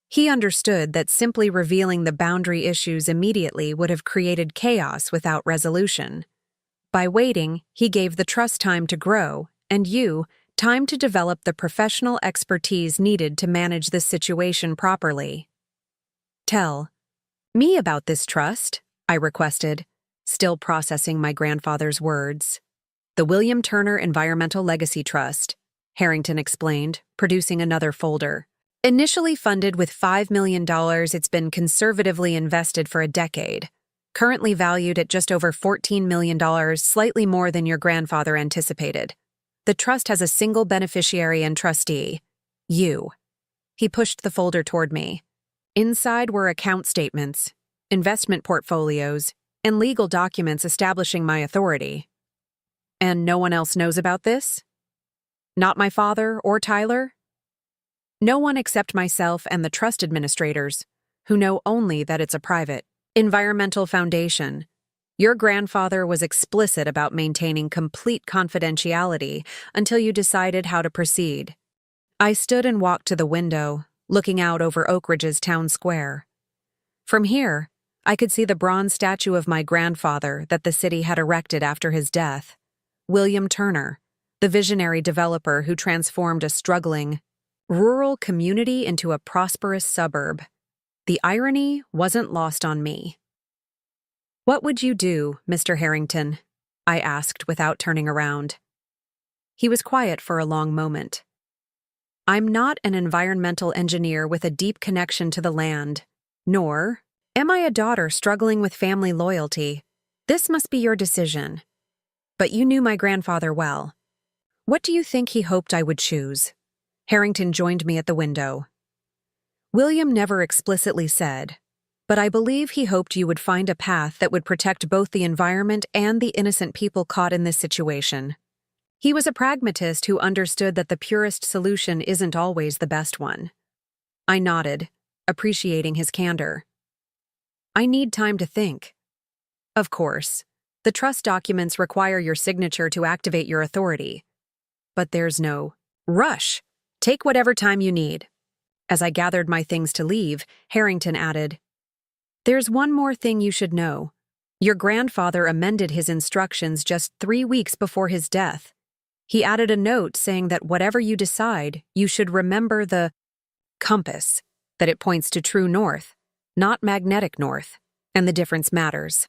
He understood that simply revealing the boundary issues immediately would have created chaos without resolution. By waiting, he gave the trust time to grow, and you, time to develop the professional expertise needed to manage this situation properly. Tell me about this trust, I requested, still processing my grandfather's words. The William Turner Environmental Legacy Trust, Harrington explained, producing another folder. Initially funded with $5 million, it's been conservatively invested for a decade. Currently valued at just over $14 million, slightly more than your grandfather anticipated. The trust has a single beneficiary and trustee, you. He pushed the folder toward me. Inside were account statements, investment portfolios, and legal documents establishing my authority. And no one else knows about this? Not my father or Tyler? No one except myself and the trust administrators, who know only that it's a private, environmental foundation. Your grandfather was explicit about maintaining complete confidentiality until you decided how to proceed. I stood and walked to the window, looking out over Oak Ridge's town square. From here, I could see the bronze statue of my grandfather that the city had erected after his death. William Turner, the visionary developer who transformed a struggling, rural community into a prosperous suburb. The irony wasn't lost on me. What would you do, Mr. Harrington? I asked without turning around. He was quiet for a long moment. I'm not an environmental engineer with a deep connection to the land, nor am I a daughter struggling with family loyalty. This must be your decision. But you knew my grandfather well. What do you think he hoped I would choose? Harrington joined me at the window. William never explicitly said, but I believe he hoped you would find a path that would protect both the environment and the innocent people caught in this situation. He was a pragmatist who understood that the purest solution isn't always the best one. I nodded, appreciating his candor. I need time to think. Of course, the trust documents require your signature to activate your authority. But there's no rush. Take whatever time you need. As I gathered my things to leave, Harrington added, There's one more thing you should know. Your grandfather amended his instructions just 3 weeks before his death. He added a note saying that whatever you decide, you should remember the compass, that it points to true north, not magnetic north, and the difference matters.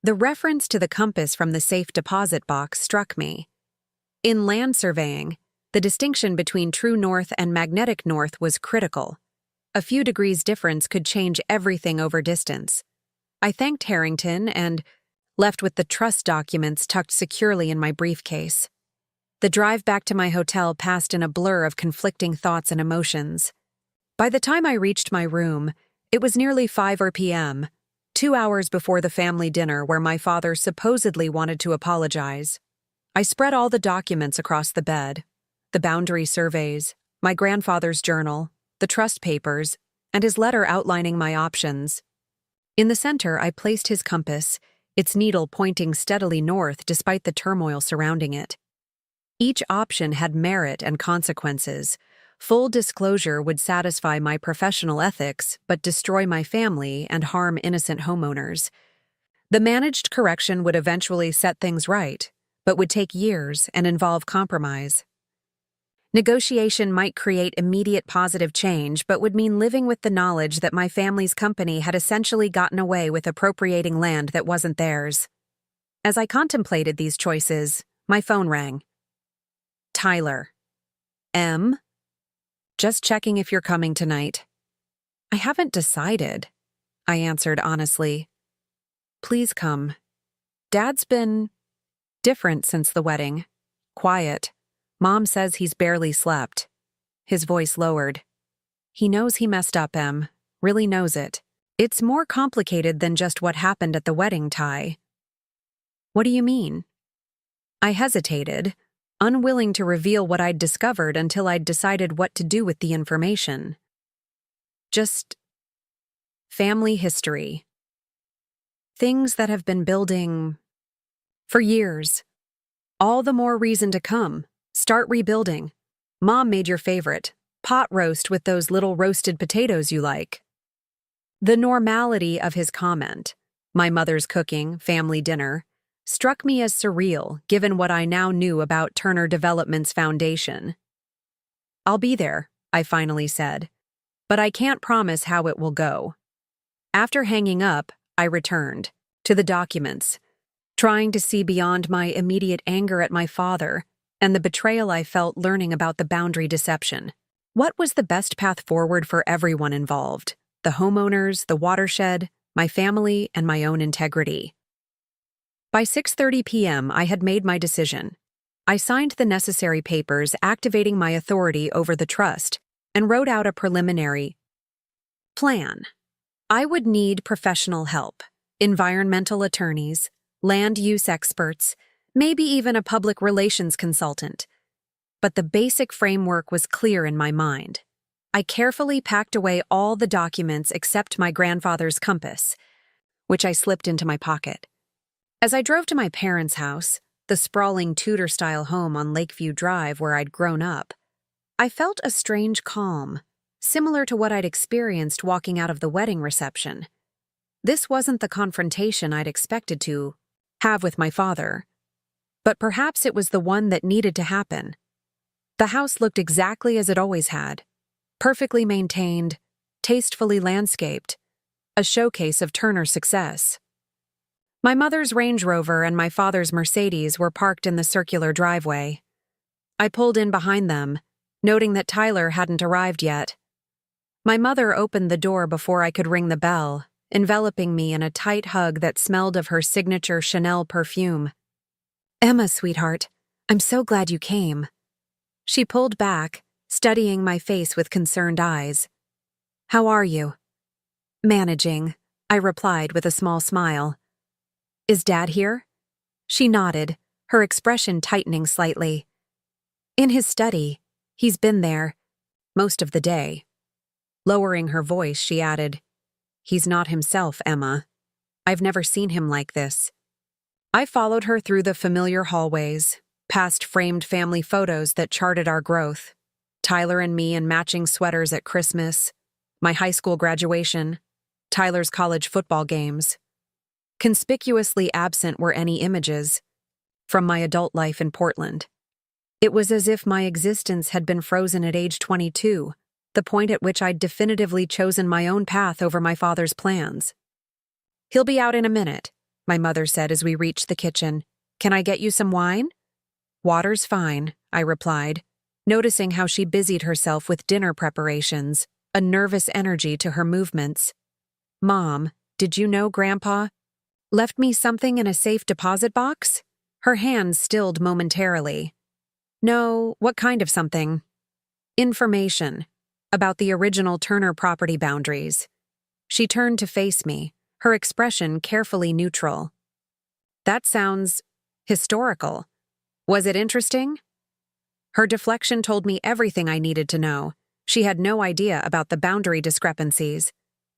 The reference to the compass from the safe deposit box struck me. In land surveying, the distinction between true north and magnetic north was critical. A few degrees difference could change everything over distance. I thanked Harrington and left with the trust documents tucked securely in my briefcase. The drive back to my hotel passed in a blur of conflicting thoughts and emotions. By the time I reached my room, it was nearly 5 p.m., 2 hours before the family dinner where my father supposedly wanted to apologize. I spread all the documents across the bed: the boundary surveys, my grandfather's journal, the trust papers, and his letter outlining my options. In the center, I placed his compass, its needle pointing steadily north despite the turmoil surrounding it. Each option had merit and consequences. Full disclosure would satisfy my professional ethics but destroy my family and harm innocent homeowners. The managed correction would eventually set things right, but would take years and involve compromise. Negotiation might create immediate positive change, but would mean living with the knowledge that my family's company had essentially gotten away with appropriating land that wasn't theirs. As I contemplated these choices, my phone rang. Tyler. M? Just checking if you're coming tonight. I haven't decided, I answered honestly. Please come. Dad's been different since the wedding. Quiet. Mom says he's barely slept. His voice lowered. He knows he messed up, Em. Really knows it. It's more complicated than just what happened at the wedding, Ty. What do you mean? I hesitated, unwilling to reveal what I'd discovered until I'd decided what to do with the information. Just family history. Things that have been building for years. All the more reason to come. Start rebuilding. Mom made your favorite, pot roast with those little roasted potatoes you like. The normality of his comment, my mother's cooking, family dinner, struck me as surreal given what I now knew about Turner Development's foundation. I'll be there, I finally said, but I can't promise how it will go. After hanging up, I returned to the documents, trying to see beyond my immediate anger at my father and the betrayal I felt learning about the boundary deception. What was the best path forward for everyone involved? The homeowners, the watershed, my family, and my own integrity. By 6:30 p.m., I had made my decision. I signed the necessary papers activating my authority over the trust and wrote out a preliminary plan. I would need professional help, environmental attorneys, land use experts, maybe even a public relations consultant. But the basic framework was clear in my mind. I carefully packed away all the documents except my grandfather's compass, which I slipped into my pocket. As I drove to my parents' house, the sprawling Tudor-style home on Lakeview Drive where I'd grown up, I felt a strange calm, similar to what I'd experienced walking out of the wedding reception. This wasn't the confrontation I'd expected to have with my father, but perhaps it was the one that needed to happen. The house looked exactly as it always had, perfectly maintained, tastefully landscaped, a showcase of Turner's success. My mother's Range Rover and my father's Mercedes were parked in the circular driveway. I pulled in behind them, noting that Tyler hadn't arrived yet. My mother opened the door before I could ring the bell, enveloping me in a tight hug that smelled of her signature Chanel perfume. "Emma, sweetheart, I'm so glad you came." She pulled back, studying my face with concerned eyes. "How are you?" "Managing," I replied with a small smile. "Is Dad here?" She nodded, her expression tightening slightly. "In his study. He's been there most of the day." Lowering her voice, she added, "He's not himself, Emma. I've never seen him like this." I followed her through the familiar hallways, past framed family photos that charted our growth. Tyler and me in matching sweaters at Christmas, my high school graduation, Tyler's college football games. Conspicuously absent were any images from my adult life in Portland. It was as if my existence had been frozen at age 22, the point at which I'd definitively chosen my own path over my father's plans. "He'll be out in a minute," my mother said as we reached the kitchen. "Can I get you some wine?" "Water's fine," I replied, noticing how she busied herself with dinner preparations, a nervous energy to her movements. "Mom, did you know Grandpa left me something in a safe deposit box?" Her hands stilled momentarily. "No, what kind of something?" "Information about the original Turner property boundaries." She turned to face me, her expression carefully neutral. "That sounds historical. Was it interesting?" Her deflection told me everything I needed to know. She had no idea about the boundary discrepancies.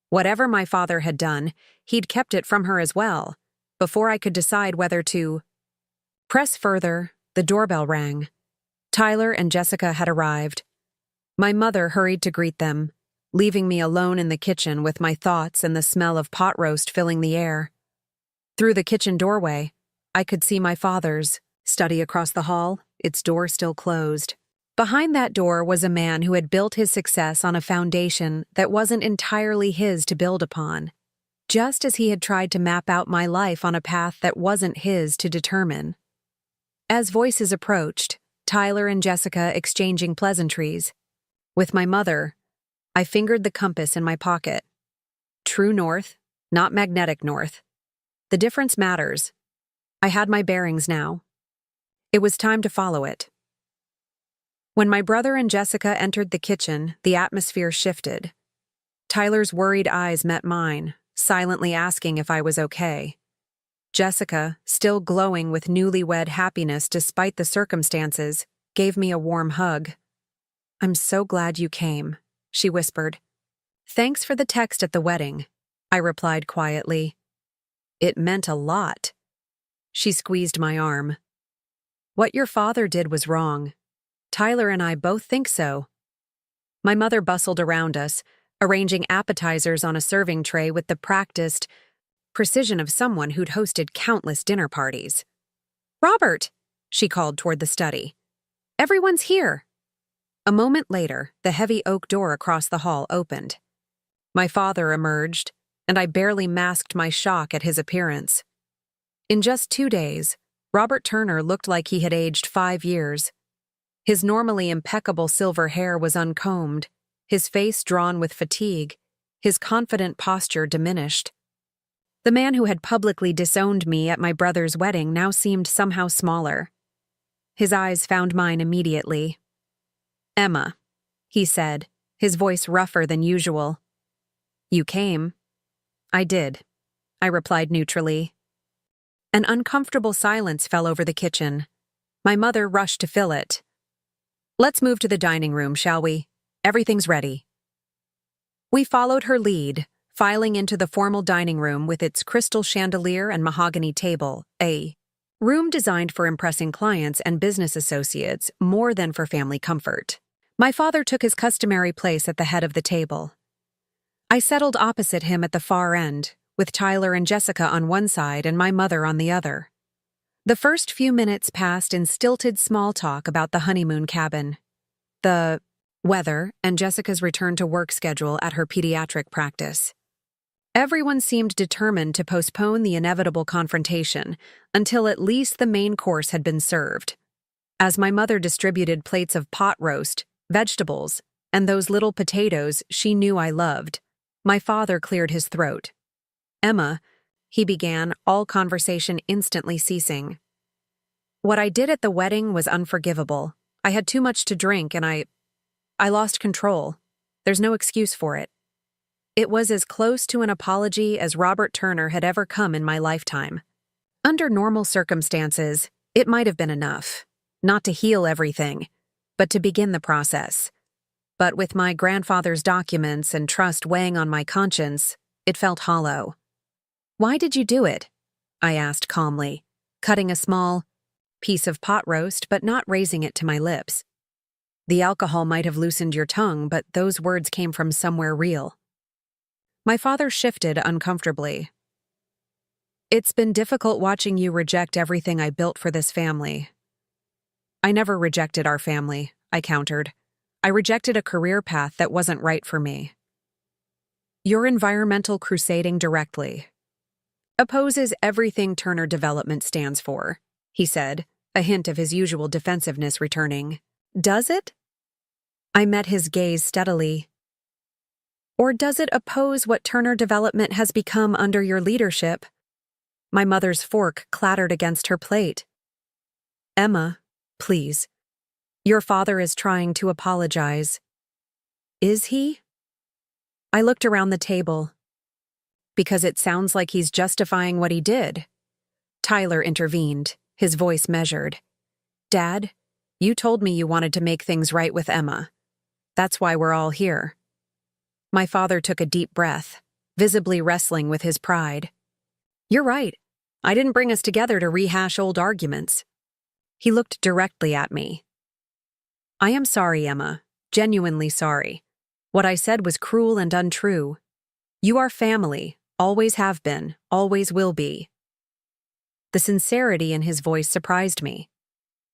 Whatever my father had done, he'd kept it from her as well. Before I could decide whether to press further, the doorbell rang. Tyler and Jessica had arrived. My mother hurried to greet them, leaving me alone in the kitchen with my thoughts and the smell of pot roast filling the air. Through the kitchen doorway, I could see my father's study across the hall, its door still closed. Behind that door was a man who had built his success on a foundation that wasn't entirely his to build upon, just as he had tried to map out my life on a path that wasn't his to determine. As voices approached, Tyler and Jessica exchanging pleasantries. With my mother, I fingered the compass in my pocket. True north, not magnetic north. The difference matters. I had my bearings now. It was time to follow it. When my brother and Jessica entered the kitchen, the atmosphere shifted. Tyler's worried eyes met mine, silently asking if I was okay. Jessica, still glowing with newlywed happiness despite the circumstances, gave me a warm hug. "I'm so glad you came," she whispered. "Thanks for the text at the wedding," I replied quietly. "It meant a lot." She squeezed my arm. "What your father did was wrong. Tyler and I both think so." My mother bustled around us, arranging appetizers on a serving tray with the practiced precision of someone who'd hosted countless dinner parties. "Robert," she called toward the study. "Everyone's here." A moment later, the heavy oak door across the hall opened. My father emerged, and I barely masked my shock at his appearance. In just 2 days, Robert Turner looked like he had aged 5 years. His normally impeccable silver hair was uncombed, his face drawn with fatigue, his confident posture diminished. The man who had publicly disowned me at my brother's wedding now seemed somehow smaller. His eyes found mine immediately. "Emma," he said, his voice rougher than usual. "You came." "I did," I replied neutrally. An uncomfortable silence fell over the kitchen. My mother rushed to fill it. "Let's move to the dining room, shall we? Everything's ready." We followed her lead, filing into the formal dining room with its crystal chandelier and mahogany table, a room designed for impressing clients and business associates more than for family comfort. My father took his customary place at the head of the table. I settled opposite him at the far end, with Tyler and Jessica on one side and my mother on the other. The first few minutes passed in stilted small talk about the honeymoon cabin, the weather, and Jessica's return to work schedule at her pediatric practice. Everyone seemed determined to postpone the inevitable confrontation until at least the main course had been served. As my mother distributed plates of pot roast, vegetables, and those little potatoes she knew I loved, my father cleared his throat. "Emma," he began, all conversation instantly ceasing. "What I did at the wedding was unforgivable. I had too much to drink and I lost control. There's no excuse for it. It was as close to an apology as Robert Turner had ever come in my lifetime. Under normal circumstances, it might have been enough, not to heal everything, but to begin the process. But with my grandfather's documents and trust weighing on my conscience, it felt hollow." "Why did you do it?" I asked calmly, cutting a small piece of pot roast but not raising it to my lips. "The alcohol might have loosened your tongue, but those words came from somewhere real." My father shifted uncomfortably. "It's been difficult watching you reject everything I built for this family." "I never rejected our family," I countered. "I rejected a career path that wasn't right for me." "Your environmental crusading directly opposes everything Turner Development stands for," he said, a hint of his usual defensiveness returning. "Does it?" I met his gaze steadily. Or does it oppose what Turner Development has become under your leadership? My mother's fork clattered against her plate. Emma, please. Your father is trying to apologize. Is he? I looked around the table. Because it sounds like he's justifying what he did. Tyler intervened, his voice measured. Dad, you told me you wanted to make things right with Emma. That's why we're all here. My father took a deep breath, visibly wrestling with his pride. You're right. I didn't bring us together to rehash old arguments. He looked directly at me. I am sorry, Emma. Genuinely sorry. What I said was cruel and untrue. You are family, always have been, always will be. The sincerity in his voice surprised me.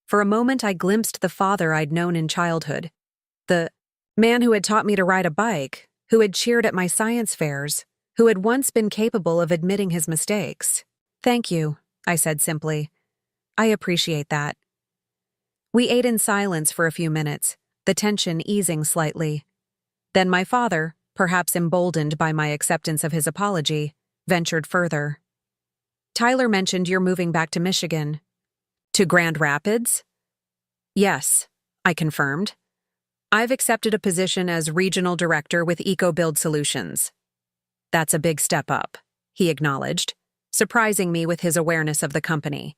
For a moment I glimpsed the father I'd known in childhood. The man who had taught me to ride a bike, who had cheered at my science fairs, who had once been capable of admitting his mistakes. Thank you, I said simply. I appreciate that. We ate in silence for a few minutes, the tension easing slightly. Then my father, perhaps emboldened by my acceptance of his apology, ventured further. Tyler mentioned you're moving back to Michigan. To Grand Rapids? Yes, I confirmed. I've accepted a position as regional director with EcoBuild Solutions. That's a big step up, he acknowledged, surprising me with his awareness of the company.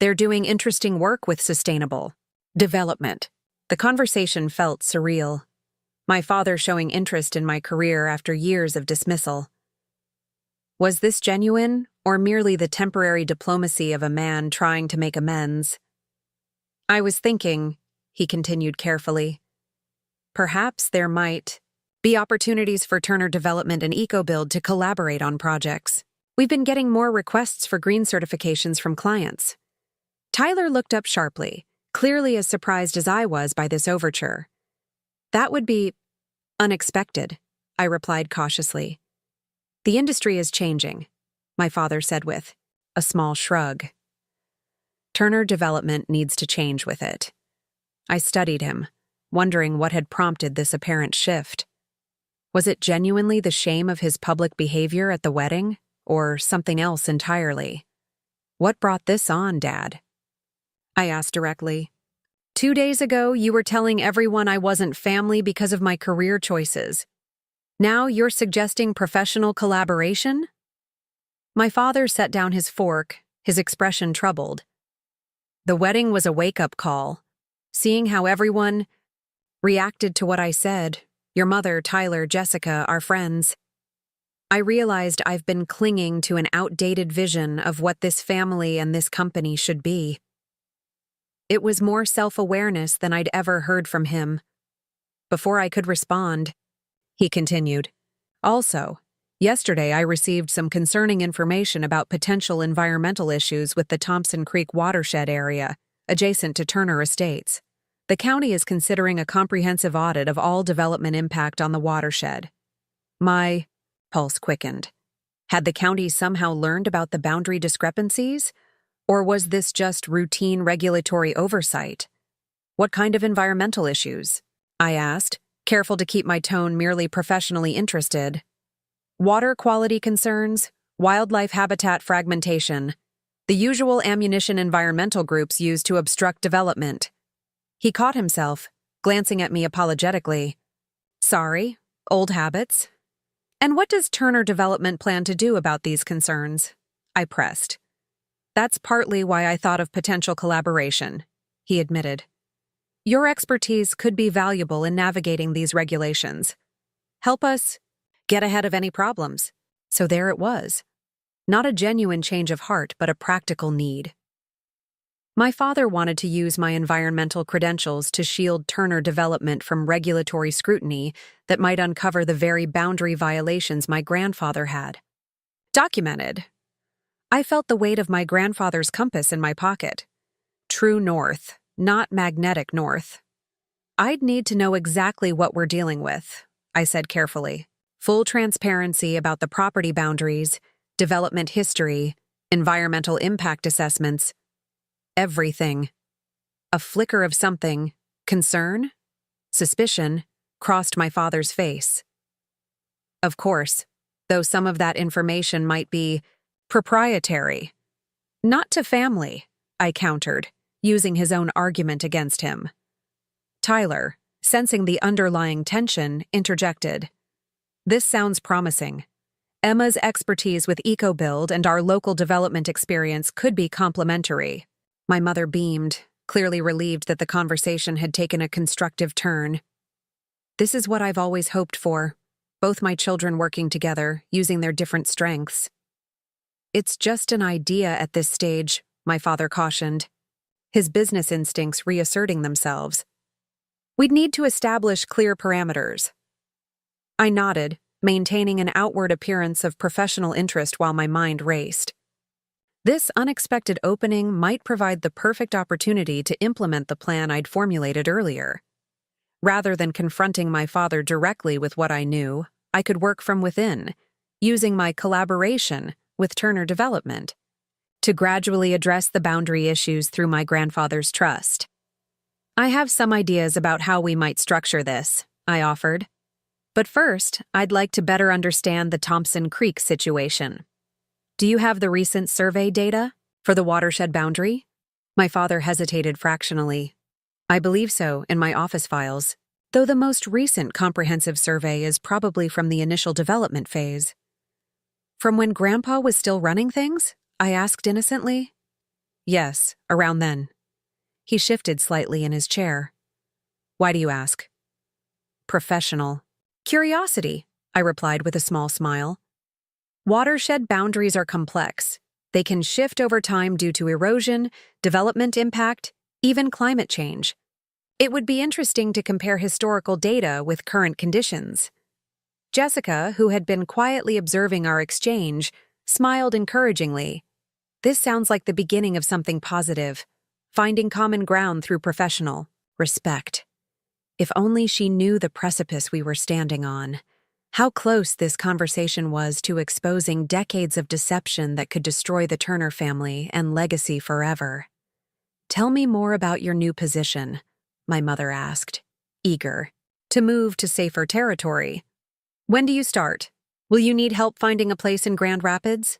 They're doing interesting work with sustainable development. The conversation felt surreal. My father showing interest in my career after years of dismissal. Was this genuine, or merely the temporary diplomacy of a man trying to make amends? I was thinking, he continued carefully, perhaps there might be opportunities for Turner Development and EcoBuild to collaborate on projects. We've been getting more requests for green certifications from clients. Tyler looked up sharply, clearly as surprised as I was by this overture. That would be unexpected, I replied cautiously. The industry is changing, my father said with a small shrug. Turner Development needs to change with it. I studied him, wondering what had prompted this apparent shift. Was it genuinely the shame of his public behavior at the wedding, or something else entirely? What brought this on, Dad? I asked directly. 2 days ago, you were telling everyone I wasn't family because of my career choices. Now you're suggesting professional collaboration? My father set down his fork, his expression troubled. The wedding was a wake-up call. Seeing how everyone reacted to what I said, your mother, Tyler, Jessica, our friends. I realized I've been clinging to an outdated vision of what this family and this company should be. It was more self-awareness than I'd ever heard from him. Before I could respond, he continued. Also, yesterday I received some concerning information about potential environmental issues with the Thompson Creek watershed area, adjacent to Turner Estates. The county is considering a comprehensive audit of all development impact on the watershed. My pulse quickened. Had the county somehow learned about the boundary discrepancies? Or was this just routine regulatory oversight? What kind of environmental issues? I asked, careful to keep my tone merely professionally interested. Water quality concerns, wildlife habitat fragmentation, the usual ammunition environmental groups used to obstruct development. He caught himself, glancing at me apologetically. Sorry, old habits. And what does Turner Development plan to do about these concerns? I pressed. That's partly why I thought of potential collaboration, he admitted. Your expertise could be valuable in navigating these regulations. Help us get ahead of any problems. So there it was. Not a genuine change of heart, but a practical need. My father wanted to use my environmental credentials to shield Turner Development from regulatory scrutiny that might uncover the very boundary violations my grandfather had documented. I felt the weight of my grandfather's compass in my pocket. True north, not magnetic north. I'd need to know exactly what we're dealing with, I said carefully. Full transparency about the property boundaries, development history, environmental impact assessments, everything. A flicker of something, concern, suspicion, crossed my father's face. Of course, though some of that information might be proprietary. Not to family, I countered, using his own argument against him. Tyler, sensing the underlying tension, interjected. This sounds promising. Emma's expertise with EcoBuild and our local development experience could be complementary. My mother beamed, clearly relieved that the conversation had taken a constructive turn. This is what I've always hoped for, both my children working together, using their different strengths. It's just an idea at this stage, my father cautioned, his business instincts reasserting themselves. We'd need to establish clear parameters. I nodded, maintaining an outward appearance of professional interest while my mind raced. This unexpected opening might provide the perfect opportunity to implement the plan I'd formulated earlier. Rather than confronting my father directly with what I knew, I could work from within, using my collaboration with Turner Development to gradually address the boundary issues through my grandfather's trust. I have some ideas about how we might structure this, I offered. But first, I'd like to better understand the Thompson Creek situation. Do you have the recent survey data for the watershed boundary? My father hesitated fractionally. I believe so, in my office files, though the most recent comprehensive survey is probably from the initial development phase. From when Grandpa was still running things? I asked innocently. Yes, around then. He shifted slightly in his chair. Why do you ask? Professional. Curiosity, I replied with a small smile. Watershed boundaries are complex. They can shift over time due to erosion, development impact, even climate change. It would be interesting to compare historical data with current conditions. Jessica, who had been quietly observing our exchange, smiled encouragingly. This sounds like the beginning of something positive. Finding common ground through professional respect. If only she knew the precipice we were standing on. How close this conversation was to exposing decades of deception that could destroy the Turner family and legacy forever. Tell me more about your new position, my mother asked, eager to move to safer territory. When do you start? Will you need help finding a place in Grand Rapids?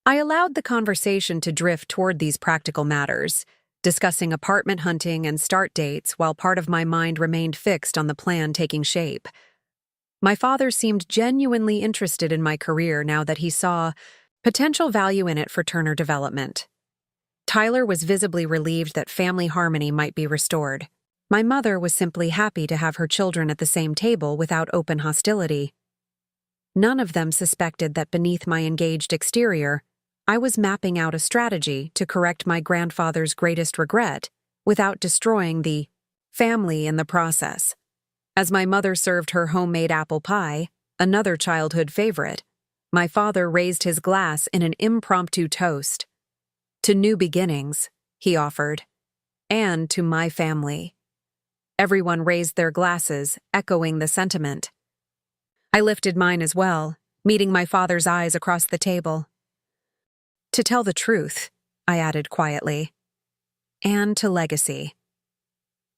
I allowed the conversation to drift toward these practical matters, discussing apartment hunting and start dates while part of my mind remained fixed on the plan taking shape. My father seemed genuinely interested in my career now that he saw potential value in it for Turner Development. Tyler was visibly relieved that family harmony might be restored. My mother was simply happy to have her children at the same table without open hostility. None of them suspected that beneath my engaged exterior, I was mapping out a strategy to correct my grandfather's greatest regret without destroying the family in the process. As my mother served her homemade apple pie, another childhood favorite, my father raised his glass in an impromptu toast. To new beginnings, he offered, and to my family. Everyone raised their glasses, echoing the sentiment. I lifted mine as well, meeting my father's eyes across the table. To tell the truth, I added quietly, and to legacy.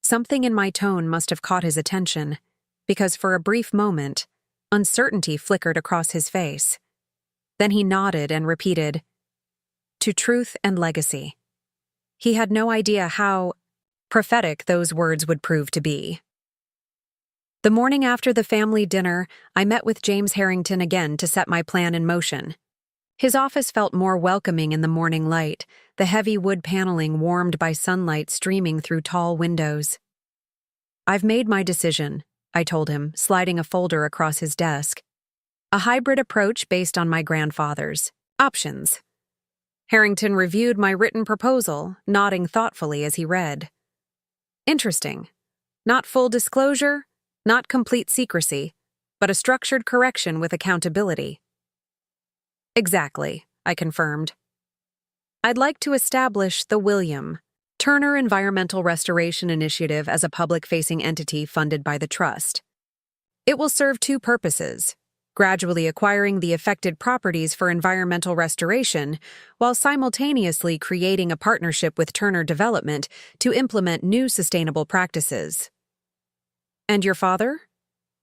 Something in my tone must have caught his attention, because for a brief moment, uncertainty flickered across his face. Then he nodded and repeated, to truth and legacy. He had no idea how prophetic those words would prove to be. The morning after the family dinner, I met with James Harrington again to set my plan in motion. His office felt more welcoming in the morning light, the heavy wood paneling warmed by sunlight streaming through tall windows. I've made my decision, I told him, sliding a folder across his desk. A hybrid approach based on my grandfather's options. Harrington reviewed my written proposal, nodding thoughtfully as he read. Interesting. Not full disclosure, not complete secrecy, but a structured correction with accountability. Exactly, I confirmed. I'd like to establish the William Turner Environmental Restoration Initiative as a public-facing entity funded by the Trust. It will serve two purposes: gradually acquiring the affected properties for environmental restoration, while simultaneously creating a partnership with Turner Development to implement new sustainable practices. And your father?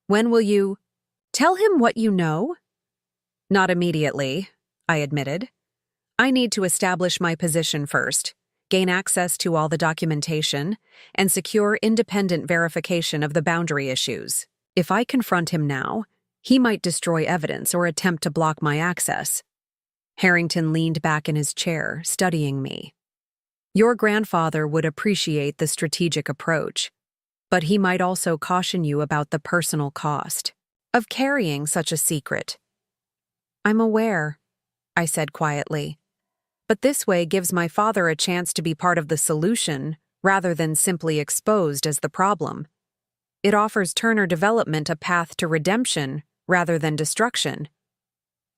When will you? Tell him what you know? Not immediately, I admitted. I need to establish my position first, gain access to all the documentation, and secure independent verification of the boundary issues. If I confront him now, he might destroy evidence or attempt to block my access. Harrington leaned back in his chair, studying me. Your grandfather would appreciate the strategic approach, but he might also caution you about the personal cost of carrying such a secret. I'm aware, I said quietly, but this way gives my father a chance to be part of the solution rather than simply exposed as the problem. It offers Turner Development a path to redemption rather than destruction.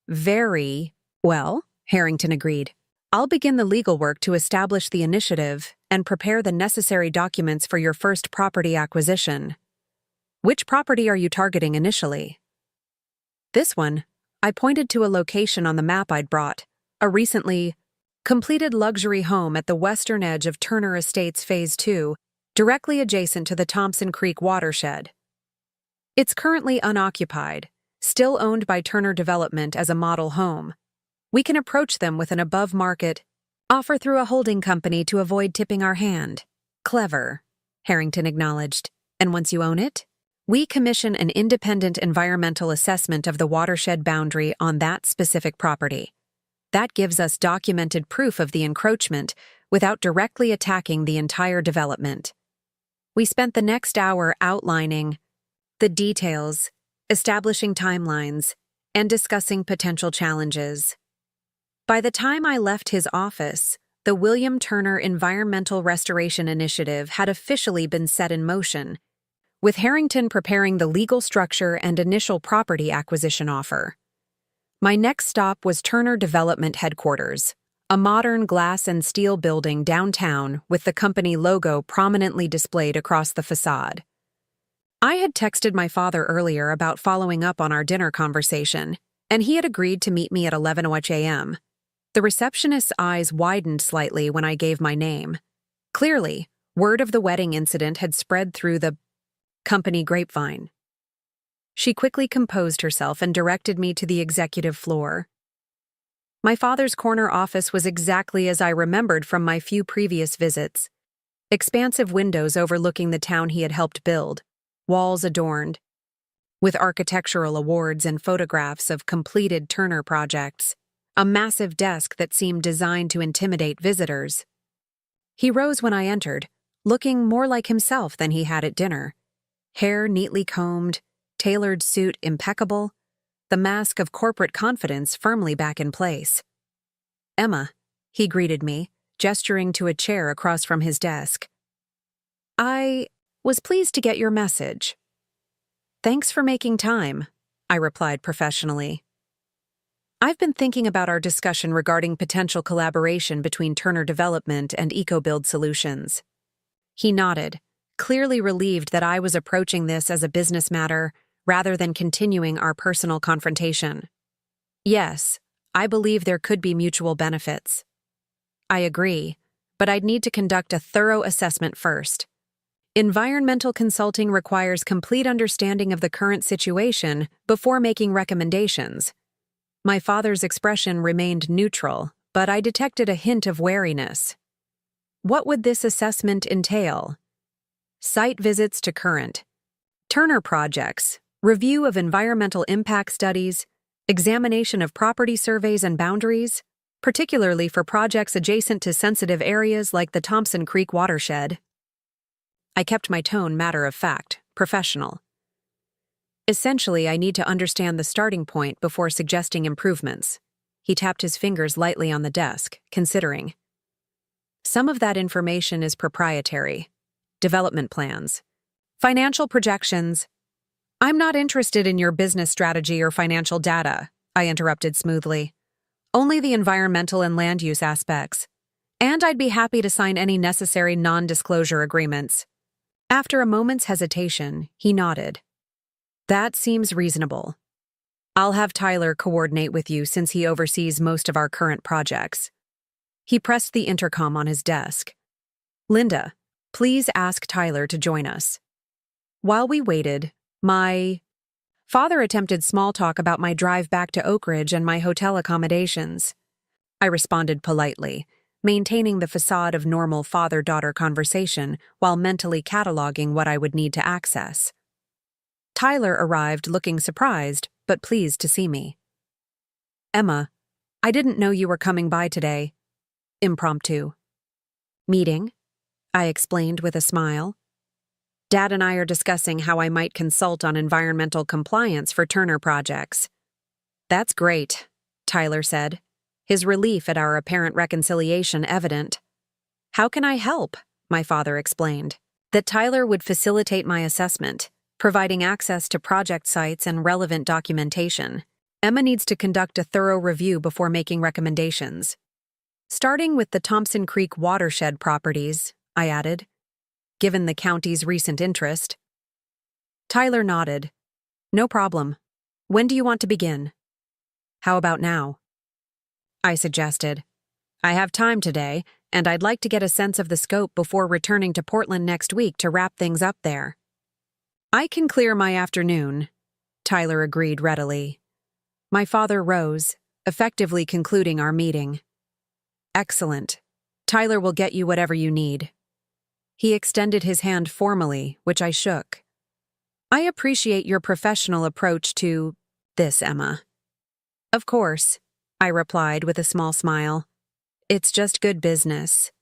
Very well, Harrington agreed. I'll begin the legal work to establish the initiative and prepare the necessary documents for your first property acquisition. Which property are you targeting initially? This one. I pointed to a location on the map I'd brought, a recently completed luxury home at the western edge of Turner Estates Phase 2, directly adjacent to the Thompson Creek watershed. It's currently unoccupied, still owned by Turner Development as a model home. We can approach them with an above-market offer through a holding company to avoid tipping our hand. Clever, Harrington acknowledged. And once you own it, we commission an independent environmental assessment of the watershed boundary on that specific property. That gives us documented proof of the encroachment without directly attacking the entire development. We spent the next hour outlining the details, establishing timelines, and discussing potential challenges. By the time I left his office, the William Turner Environmental Restoration Initiative had officially been set in motion, with Harrington preparing the legal structure and initial property acquisition offer. My next stop was Turner Development Headquarters, a modern glass and steel building downtown with the company logo prominently displayed across the facade. I had texted my father earlier about following up on our dinner conversation, and he had agreed to meet me at 11 a.m. The receptionist's eyes widened slightly when I gave my name. Clearly, word of the wedding incident had spread through the company grapevine. She quickly composed herself and directed me to the executive floor. My father's corner office was exactly as I remembered from my few previous visits. Expansive windows overlooking the town he had helped build, walls adorned with architectural awards and photographs of completed Turner projects, a massive desk that seemed designed to intimidate visitors. He rose when I entered, looking more like himself than he had at dinner. Hair neatly combed, tailored suit impeccable, the mask of corporate confidence firmly back in place. Emma, he greeted me, gesturing to a chair across from his desk. I was pleased to get your message. Thanks for making time, I replied professionally. I've been thinking about our discussion regarding potential collaboration between Turner Development and EcoBuild Solutions. He nodded, clearly relieved that I was approaching this as a business matter rather than continuing our personal confrontation. Yes, I believe there could be mutual benefits. I agree, but I'd need to conduct a thorough assessment first. Environmental consulting requires complete understanding of the current situation before making recommendations. My father's expression remained neutral, but I detected a hint of wariness. What would this assessment entail? Site visits to current Turner projects, review of environmental impact studies, examination of property surveys and boundaries, particularly for projects adjacent to sensitive areas like the Thompson Creek watershed. I kept my tone matter-of-fact, professional. Essentially, I need to understand the starting point before suggesting improvements. He tapped his fingers lightly on the desk, considering. Some of that information is proprietary. Development plans. Financial projections. I'm not interested in your business strategy or financial data, I interrupted smoothly. Only the environmental and land use aspects. And I'd be happy to sign any necessary non-disclosure agreements. After a moment's hesitation, he nodded. That seems reasonable. I'll have Tyler coordinate with you since he oversees most of our current projects. He pressed the intercom on his desk. Linda, please ask Tyler to join us. While we waited, my Father attempted small talk about my drive back to Oak Ridge and my hotel accommodations. I responded politely, maintaining the facade of normal father-daughter conversation while mentally cataloging what I would need to access. Tyler arrived looking surprised, but pleased to see me. "Emma, I didn't know you were coming by today." Impromptu. "Meeting?" I explained with a smile. "Dad and I are discussing how I might consult on environmental compliance for Turner projects." "That's great," Tyler said, his relief at our apparent reconciliation evident. "How can I help?" my father explained. That Tyler would facilitate my assessment, providing access to project sites and relevant documentation. Emma needs to conduct a thorough review before making recommendations. "Starting with the Thompson Creek watershed properties," I added, given the county's recent interest. Tyler nodded. "No problem. When do you want to begin?" "How about now?" I suggested. "I have time today, and I'd like to get a sense of the scope before returning to Portland next week to wrap things up there." "I can clear my afternoon," Tyler agreed readily. My father rose, effectively concluding our meeting. "Excellent. Tyler will get you whatever you need." He extended his hand formally, which I shook. "I appreciate your professional approach to this, Emma." "Of course," I replied with a small smile. "It's just good business."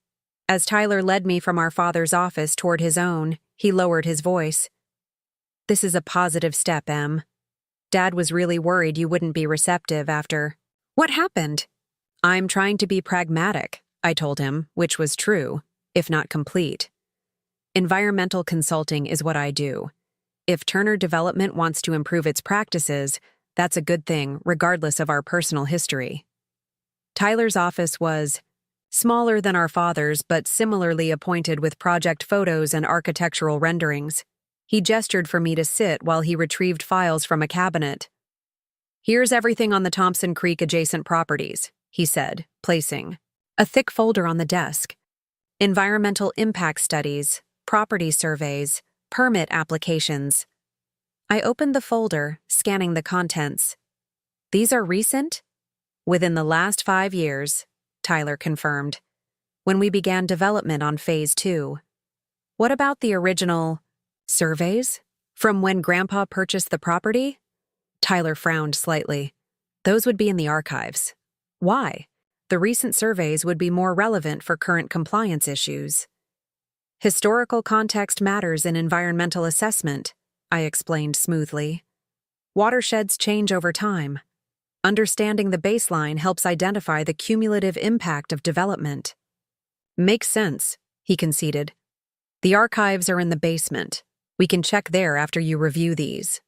As Tyler led me from our father's office toward his own, he lowered his voice. "This is a positive step, Em. Dad was really worried you wouldn't be receptive after—" "What happened?" "I'm trying to be pragmatic," I told him, which was true, if not complete. Environmental consulting is what I do. If Turner Development wants to improve its practices, that's a good thing, regardless of our personal history. Tyler's office was smaller than our father's, but similarly appointed with project photos and architectural renderings. He gestured for me to sit while he retrieved files from a cabinet. "Here's everything on the Thompson Creek adjacent properties," he said, placing a thick folder on the desk. "Environmental impact studies, property surveys, permit applications." I opened the folder, scanning the contents. "These are recent?" "Within the last 5 years," Tyler confirmed, "when we began development on Phase 2. "What about the original surveys? From when Grandpa purchased the property?" Tyler frowned slightly. "Those would be in the archives." "Why?" "The recent surveys would be more relevant for current compliance issues." "Historical context matters in environmental assessment," I explained smoothly. "Watersheds change over time. Understanding the baseline helps identify the cumulative impact of development." "Makes sense," he conceded. "The archives are in the basement. We can check there after you review these."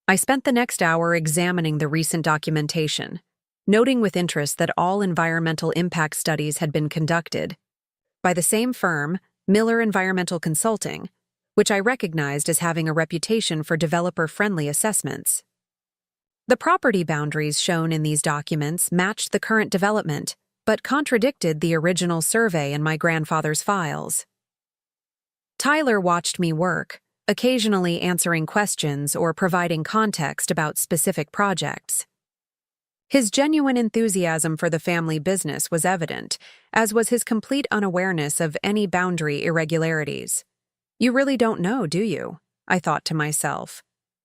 I spent the next hour examining the recent documentation, noting with interest that all environmental impact studies had been conducted by the same firm, Miller Environmental Consulting, which I recognized as having a reputation for developer-friendly assessments. The property boundaries shown in these documents matched the current development, but contradicted the original survey in my grandfather's files. Tyler watched me work, occasionally answering questions or providing context about specific projects. His genuine enthusiasm for the family business was evident, as was his complete unawareness of any boundary irregularities. "You really don't know, do you?" I thought to myself.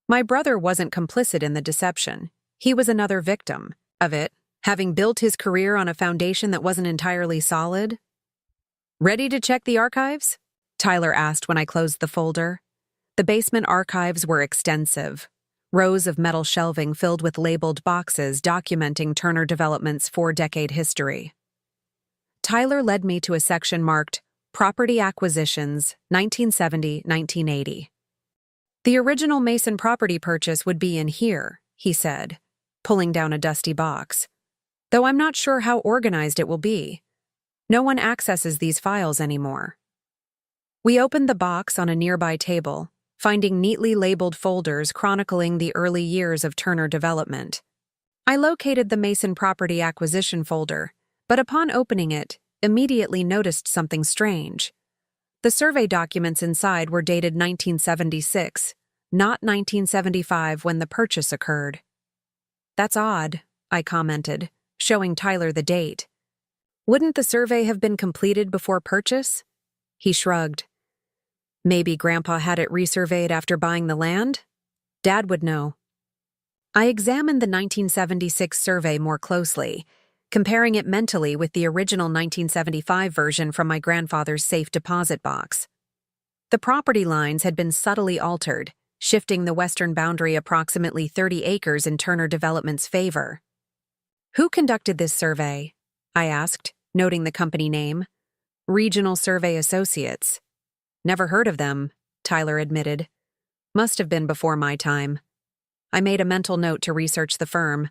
My brother wasn't complicit in the deception. He was another victim of it, having built his career on a foundation that wasn't entirely solid. "Ready to check the archives?" Tyler asked when I closed the folder. The basement archives were extensive. Rows of metal shelving filled with labeled boxes documenting Turner Development's 4-decade history. Tyler led me to a section marked Property Acquisitions, 1970-1980. "The original Mason property purchase would be in here," he said, pulling down a dusty box. "Though I'm not sure how organized it will be. No one accesses these files anymore." We opened the box on a nearby table, finding neatly labeled folders chronicling the early years of Turner Development. I located the Mason Property Acquisition folder, but upon opening it, immediately noticed something strange. The survey documents inside were dated 1976, not 1975 when the purchase occurred. That's odd, I commented, showing Tyler the date. Wouldn't the survey have been completed before purchase? He shrugged. Maybe Grandpa had it resurveyed after buying the land? Dad would know. I examined the 1976 survey more closely, comparing it mentally with the original 1975 version from my grandfather's safe deposit box. The property lines had been subtly altered, shifting the western boundary approximately 30 acres in Turner Development's favor. Who conducted this survey? I asked, noting the company name. Regional Survey Associates. Never heard of them, Tyler admitted. Must have been before my time. I made a mental note to research the firm.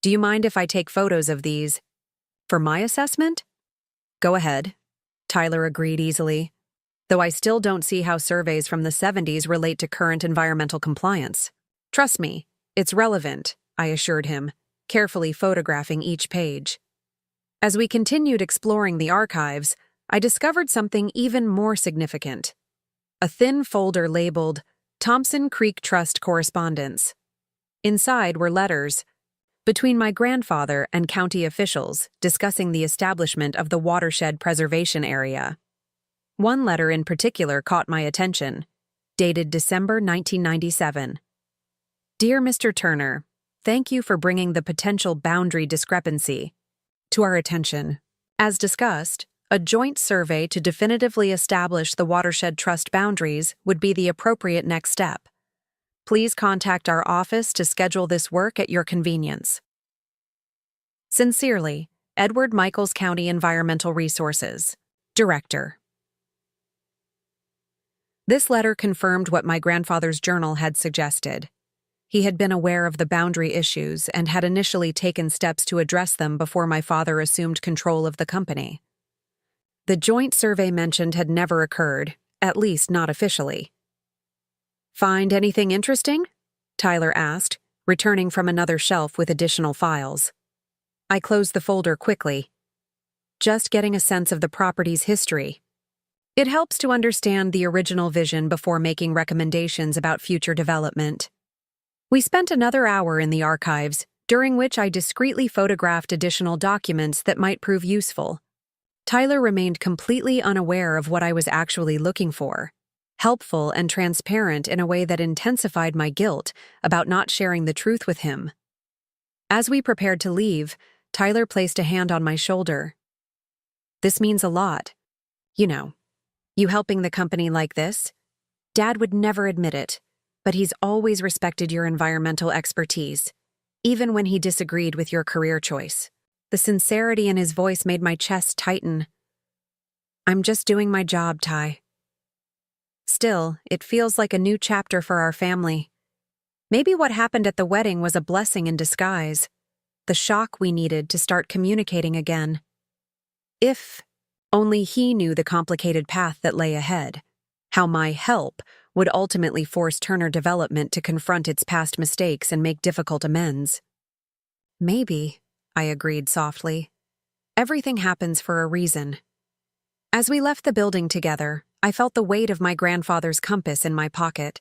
Do you mind if I take photos of these? For my assessment? Go ahead. Tyler agreed easily, though I still don't see how surveys from the 70s relate to current environmental compliance. Trust me, it's relevant, I assured him, carefully photographing each page. As we continued exploring the archives, I discovered something even more significant. A thin folder labeled Thompson Creek Trust Correspondence. Inside were letters between my grandfather and county officials discussing the establishment of the watershed preservation area. One letter in particular caught my attention, dated December 1997. Dear Mr. Turner, thank you for bringing the potential boundary discrepancy to our attention. As discussed, a joint survey to definitively establish the watershed trust boundaries would be the appropriate next step. Please contact our office to schedule this work at your convenience. Sincerely, Edward Michaels County Environmental Resources, Director. This letter confirmed what my grandfather's journal had suggested. He had been aware of the boundary issues and had initially taken steps to address them before my father assumed control of the company. The joint survey mentioned had never occurred, at least not officially. Find anything interesting? Tyler asked, returning from another shelf with additional files. I closed the folder quickly. Just getting a sense of the property's history. It helps to understand the original vision before making recommendations about future development. We spent another hour in the archives, during which I discreetly photographed additional documents that might prove useful. Tyler remained completely unaware of what I was actually looking for, helpful and transparent in a way that intensified my guilt about not sharing the truth with him. As we prepared to leave, Tyler placed a hand on my shoulder. This means a lot. You know, you helping the company like this? Dad would never admit it, but he's always respected your environmental expertise, even when he disagreed with your career choice. The sincerity in his voice made my chest tighten. I'm just doing my job, Ty. Still, it feels like a new chapter for our family. Maybe what happened at the wedding was a blessing in disguise, the shock we needed to start communicating again. If only he knew the complicated path that lay ahead, how my help would ultimately force Turner Development to confront its past mistakes and make difficult amends. Maybe, I agreed softly. Everything happens for a reason. As we left the building together, I felt the weight of my grandfather's compass in my pocket,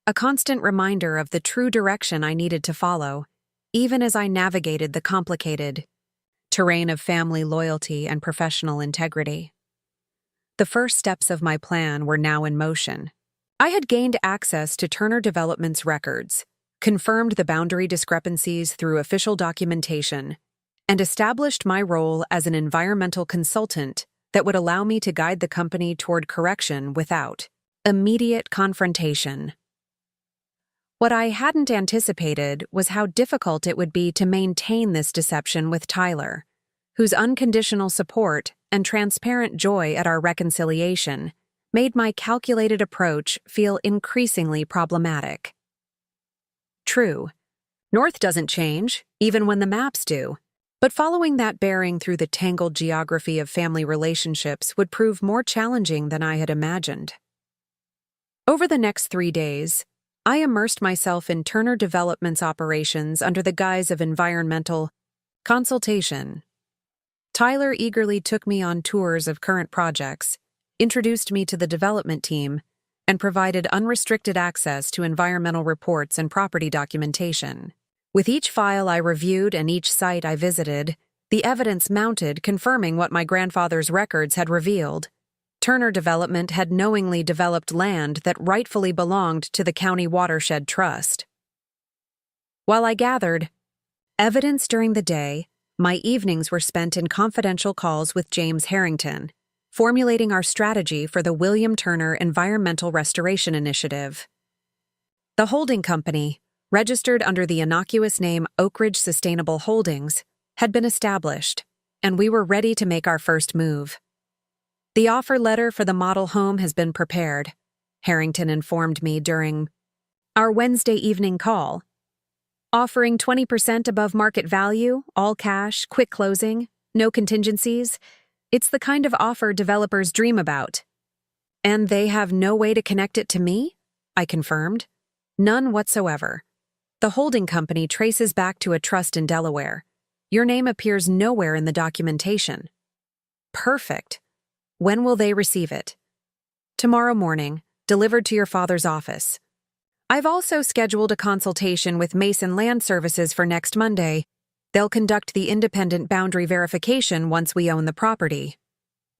a constant reminder of the true direction I needed to follow, even as I navigated the complicated terrain of family loyalty and professional integrity. The first steps of my plan were now in motion. I had gained access to Turner Development's records, confirmed the boundary discrepancies through official documentation, and established my role as an environmental consultant that would allow me to guide the company toward correction without immediate confrontation. What I hadn't anticipated was how difficult it would be to maintain this deception with Tyler, whose unconditional support and transparent joy at our reconciliation made my calculated approach feel increasingly problematic. True, north doesn't change, even when the maps do. But following that bearing through the tangled geography of family relationships would prove more challenging than I had imagined. Over the next 3 days, I immersed myself in Turner Development's operations under the guise of environmental consultation. Tyler eagerly took me on tours of current projects, introduced me to the development team, and provided unrestricted access to environmental reports and property documentation. With each file I reviewed and each site I visited, the evidence mounted confirming what my grandfather's records had revealed. Turner Development had knowingly developed land that rightfully belonged to the County Watershed Trust. While I gathered evidence during the day, my evenings were spent in confidential calls with James Harrington, formulating our strategy for the William Turner Environmental Restoration Initiative. The holding company, registered under the innocuous name Oak Ridge Sustainable Holdings, had been established, and we were ready to make our first move. The offer letter for the model home has been prepared, Harrington informed me during our Wednesday evening call. Offering 20% above market value, all cash, quick closing, no contingencies. It's the kind of offer developers dream about. And they have no way to connect it to me? I confirmed. None whatsoever. The holding company traces back to a trust in Delaware. Your name appears nowhere in the documentation. Perfect. When will they receive it? Tomorrow morning, delivered to your father's office. I've also scheduled a consultation with Mason Land Services for next Monday. They'll conduct the independent boundary verification once we own the property.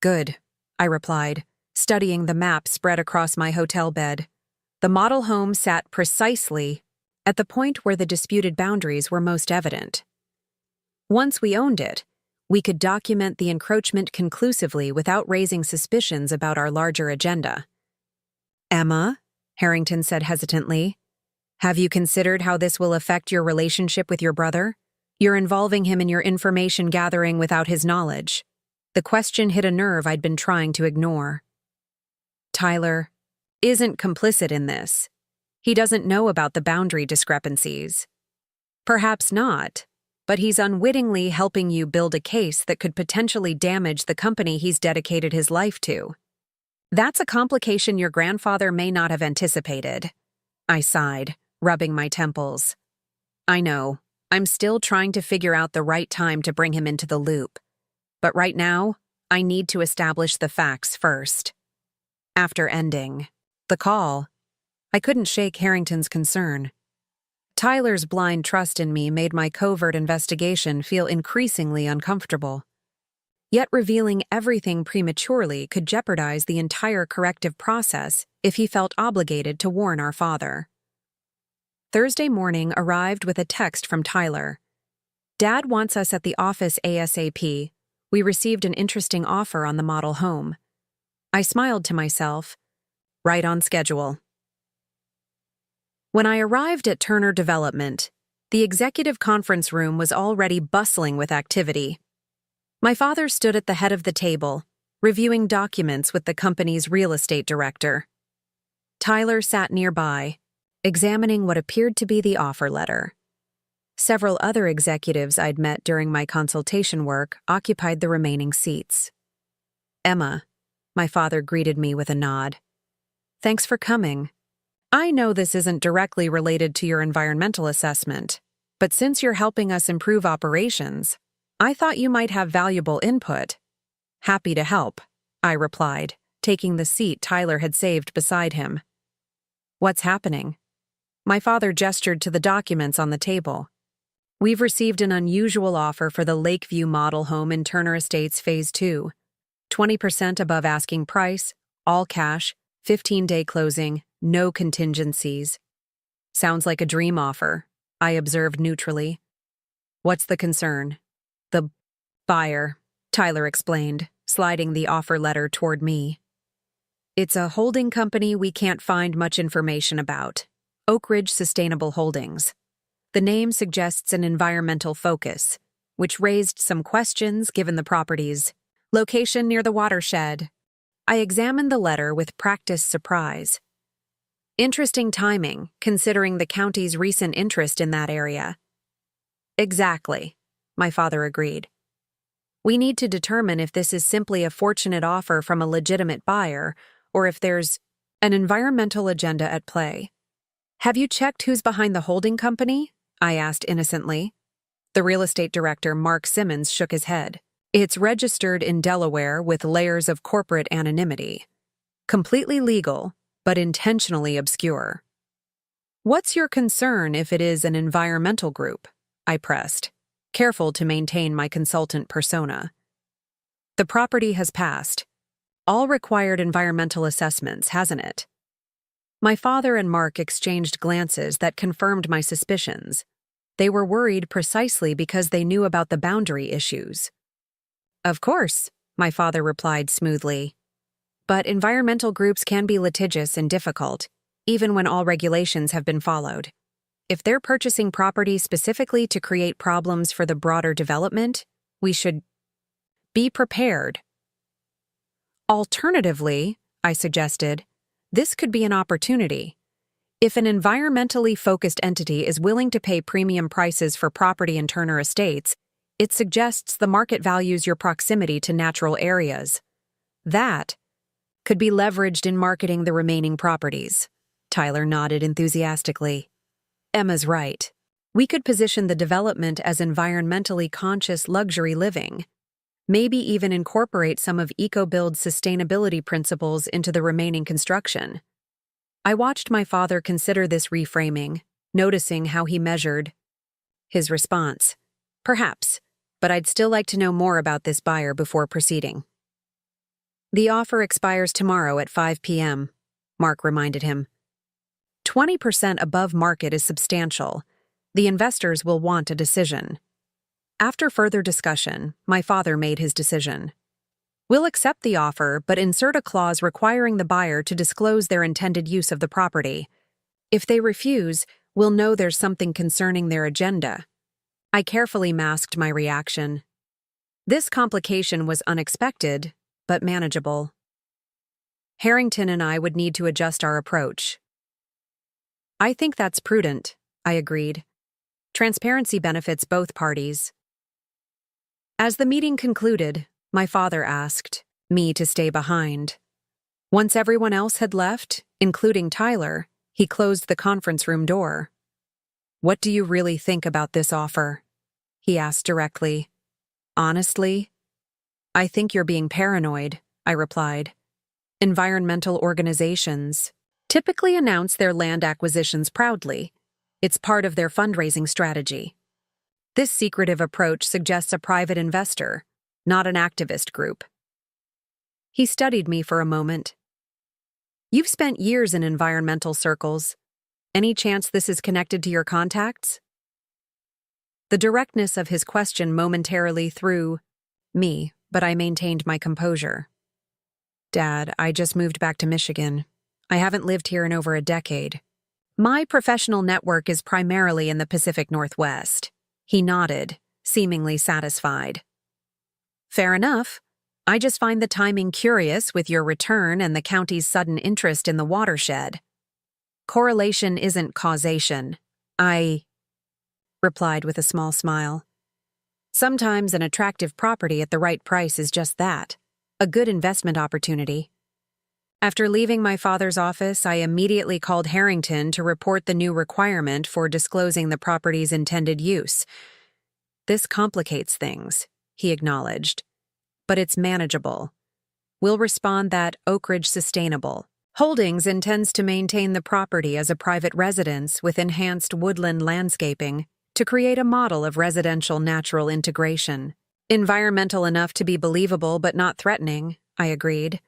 Good, I replied, studying the map spread across my hotel bed. The model home sat precisely at the point where the disputed boundaries were most evident. Once we owned it, we could document the encroachment conclusively without raising suspicions about our larger agenda. Emma, Harrington said hesitantly, have you considered how this will affect your relationship with your brother? You're involving him in your information gathering without his knowledge. The question hit a nerve I'd been trying to ignore. Tyler isn't complicit in this. He doesn't know about the boundary discrepancies. Perhaps not, but he's unwittingly helping you build a case that could potentially damage the company he's dedicated his life to. That's a complication your grandfather may not have anticipated. I sighed, rubbing my temples. I know, I'm still trying to figure out the right time to bring him into the loop. But right now, I need to establish the facts first. After ending the call, I couldn't shake Harrington's concern. Tyler's blind trust in me made my covert investigation feel increasingly uncomfortable. Yet revealing everything prematurely could jeopardize the entire corrective process if he felt obligated to warn our father. Thursday morning arrived with a text from Tyler. Dad wants us at the office ASAP. We received an interesting offer on the model home. I smiled to myself. Right on schedule. When I arrived at Turner Development, the executive conference room was already bustling with activity. My father stood at the head of the table, reviewing documents with the company's real estate director. Tyler sat nearby, examining what appeared to be the offer letter. Several other executives I'd met during my consultation work occupied the remaining seats. Emma, my father greeted me with a nod. Thanks for coming. I know this isn't directly related to your environmental assessment, but since you're helping us improve operations, I thought you might have valuable input. Happy to help, I replied, taking the seat Tyler had saved beside him. What's happening? My father gestured to the documents on the table. We've received an unusual offer for the Lakeview model home in Turner Estates Phase 2. 20% above asking price, all cash, 15-day closing, no contingencies. Sounds like a dream offer, I observed neutrally. What's the concern? The buyer, Tyler explained, sliding the offer letter toward me. It's a holding company we can't find much information about. Oak Ridge Sustainable Holdings. The name suggests an environmental focus, which raised some questions given the property's location near the watershed. I examined the letter with practiced surprise. Interesting timing, considering the county's recent interest in that area. Exactly, my father agreed. We need to determine if this is simply a fortunate offer from a legitimate buyer or if there's an environmental agenda at play. Have you checked who's behind the holding company? I asked innocently. The real estate director, Mark Simmons, shook his head. It's registered in Delaware with layers of corporate anonymity. Completely legal, but intentionally obscure. "What's your concern if it is an environmental group?" I pressed, careful to maintain my consultant persona. "The property has passed all required environmental assessments, hasn't it?" My father and Mark exchanged glances that confirmed my suspicions. They were worried precisely because they knew about the boundary issues. "Of course," my father replied smoothly. "But environmental groups can be litigious and difficult, even when all regulations have been followed. If they're purchasing property specifically to create problems for the broader development, we should be prepared." "Alternatively," I suggested, "this could be an opportunity. If an environmentally focused entity is willing to pay premium prices for property in Turner Estates, it suggests the market values your proximity to natural areas. That could be leveraged in marketing the remaining properties." Tyler nodded enthusiastically. "Emma's right. We could position the development as environmentally conscious luxury living. Maybe even incorporate some of EcoBuild's sustainability principles into the remaining construction." I watched my father consider this reframing, noticing how he measured his response. "Perhaps, but I'd still like to know more about this buyer before proceeding." "The offer expires tomorrow at 5 p.m., Mark reminded him. 20% above market is substantial. The investors will want a decision." After further discussion, my father made his decision. "We'll accept the offer, but insert a clause requiring the buyer to disclose their intended use of the property. If they refuse, we'll know there's something concerning their agenda." I carefully masked my reaction. This complication was unexpected, but manageable. Harrington and I would need to adjust our approach. "I think that's prudent," I agreed. "Transparency benefits both parties." As the meeting concluded, my father asked me to stay behind. Once everyone else had left, including Tyler, he closed the conference room door. "What do you really think about this offer?" he asked directly. "Honestly, I think you're being paranoid," I replied. "Environmental organizations typically announce their land acquisitions proudly. It's part of their fundraising strategy. This secretive approach suggests a private investor, not an activist group." He studied me for a moment. "You've spent years in environmental circles. Any chance this is connected to your contacts?" The directness of his question momentarily threw me, but I maintained my composure. "Dad, I just moved back to Michigan. I haven't lived here in over a decade. My professional network is primarily in the Pacific Northwest." He nodded, seemingly satisfied. "Fair enough. I just find the timing curious with your return and the county's sudden interest in the watershed." "Correlation isn't causation," I replied with a small smile. "Sometimes an attractive property at the right price is just that, a good investment opportunity." After leaving my father's office, I immediately called Harrington to report the new requirement for disclosing the property's intended use. "This complicates things," he acknowledged, "but it's manageable. We'll respond that Oak Ridge Sustainable Holdings intends to maintain the property as a private residence with enhanced woodland landscaping to create a model of residential natural integration. Environmental enough to be believable but not threatening," I agreed.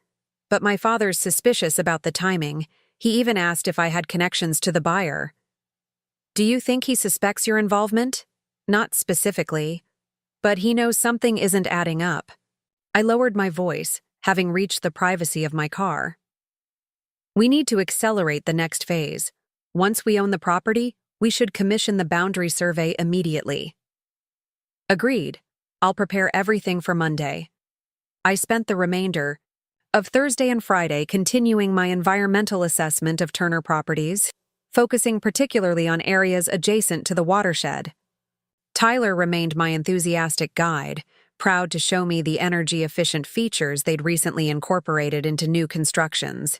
But my father's suspicious about the timing. He even asked if I had connections to the buyer. "Do you think he suspects your involvement?" "Not specifically, but he knows something isn't adding up." I lowered my voice, having reached the privacy of my car. "We need to accelerate the next phase. Once we own the property, we should commission the boundary survey immediately." "Agreed. I'll prepare everything for Monday." I spent the remainder of Thursday and Friday continuing my environmental assessment of Turner properties, focusing particularly on areas adjacent to the watershed. Tyler remained my enthusiastic guide, proud to show me the energy-efficient features they'd recently incorporated into new constructions.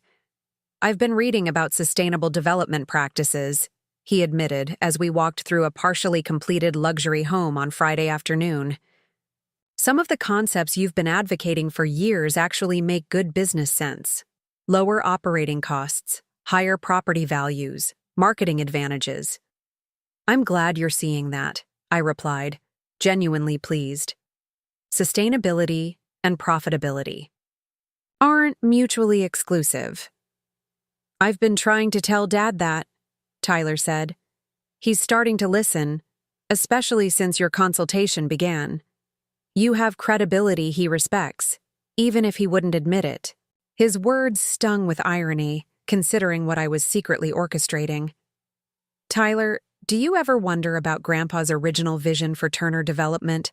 "I've been reading about sustainable development practices," he admitted as we walked through a partially completed luxury home on Friday afternoon. "Some of the concepts you've been advocating for years actually make good business sense." lower operating costs, higher property values, marketing advantages. I'm glad you're seeing that, I replied, genuinely pleased. Sustainability and profitability aren't mutually exclusive. I've been trying to tell Dad that, Tyler said. He's starting to listen, especially since your consultation began. You have credibility he respects, even if he wouldn't admit it. His words stung with irony, considering what I was secretly orchestrating. Tyler, do you ever wonder about Grandpa's original vision for Turner Development?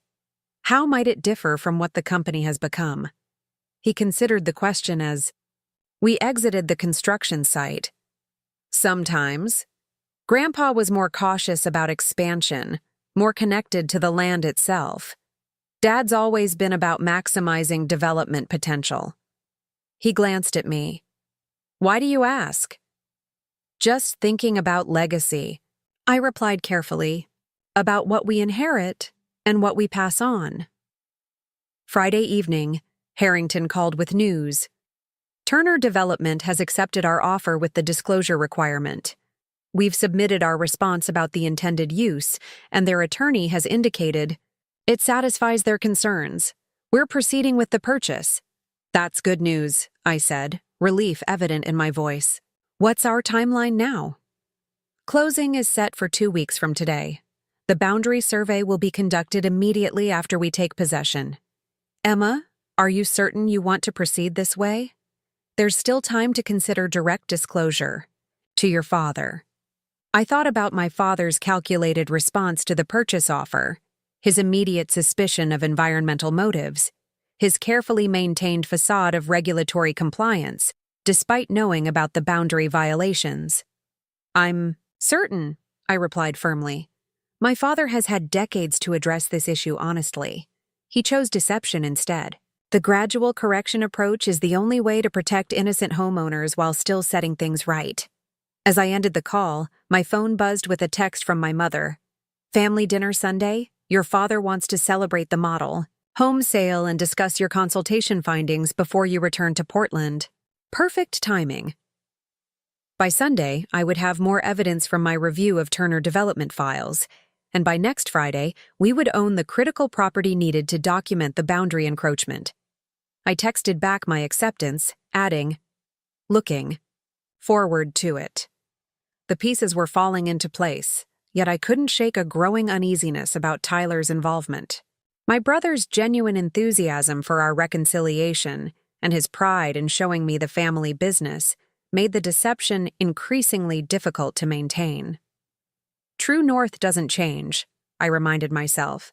How might it differ from what the company has become? He considered the question as, we exited the construction site. Sometimes. Grandpa was more cautious about expansion, more connected to the land itself. Dad's always been about maximizing development potential. He glanced at me. Why do you ask? Just thinking about legacy, I replied carefully, about what we inherit and what we pass on. Friday evening, Harrington called with news. Turner Development has accepted our offer with the disclosure requirement. We've submitted our response about the intended use, and their attorney has indicated it satisfies their concerns. We're proceeding with the purchase. That's good news, I said, relief evident in my voice. What's our timeline now? Closing is set for 2 weeks from today. The boundary survey will be conducted immediately after we take possession. Emma, are you certain you want to proceed this way? There's still time to consider direct disclosure. To your father. I thought about my father's calculated response to the purchase offer, his immediate suspicion of environmental motives, his carefully maintained facade of regulatory compliance, despite knowing about the boundary violations. I'm certain, I replied firmly. My father has had decades to address this issue honestly. He chose deception instead. The gradual correction approach is the only way to protect innocent homeowners while still setting things right. As I ended the call, my phone buzzed with a text from my mother. Family dinner Sunday? Your father wants to celebrate the model home sale and discuss your consultation findings before you return to Portland. Perfect timing. By Sunday, I would have more evidence from my review of Turner Development files, and by next Friday, we would own the critical property needed to document the boundary encroachment. I texted back my acceptance, adding, looking forward to it. The pieces were falling into place, yet I couldn't shake a growing uneasiness about Tyler's involvement. My brother's genuine enthusiasm for our reconciliation and his pride in showing me the family business made the deception increasingly difficult to maintain. True north doesn't change, I reminded myself.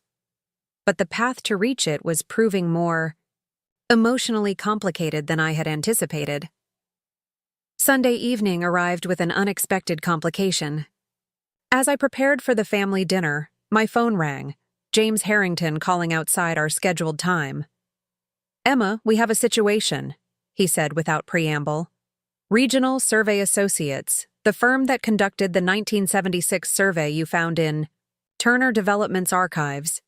But the path to reach it was proving more emotionally complicated than I had anticipated. Sunday evening arrived with an unexpected complication. As I prepared for the family dinner, my phone rang, James Harrington calling outside our scheduled time. Emma, we have a situation, he said without preamble. Regional Survey Associates, the firm that conducted the 1976 survey you found in Turner Development's archives.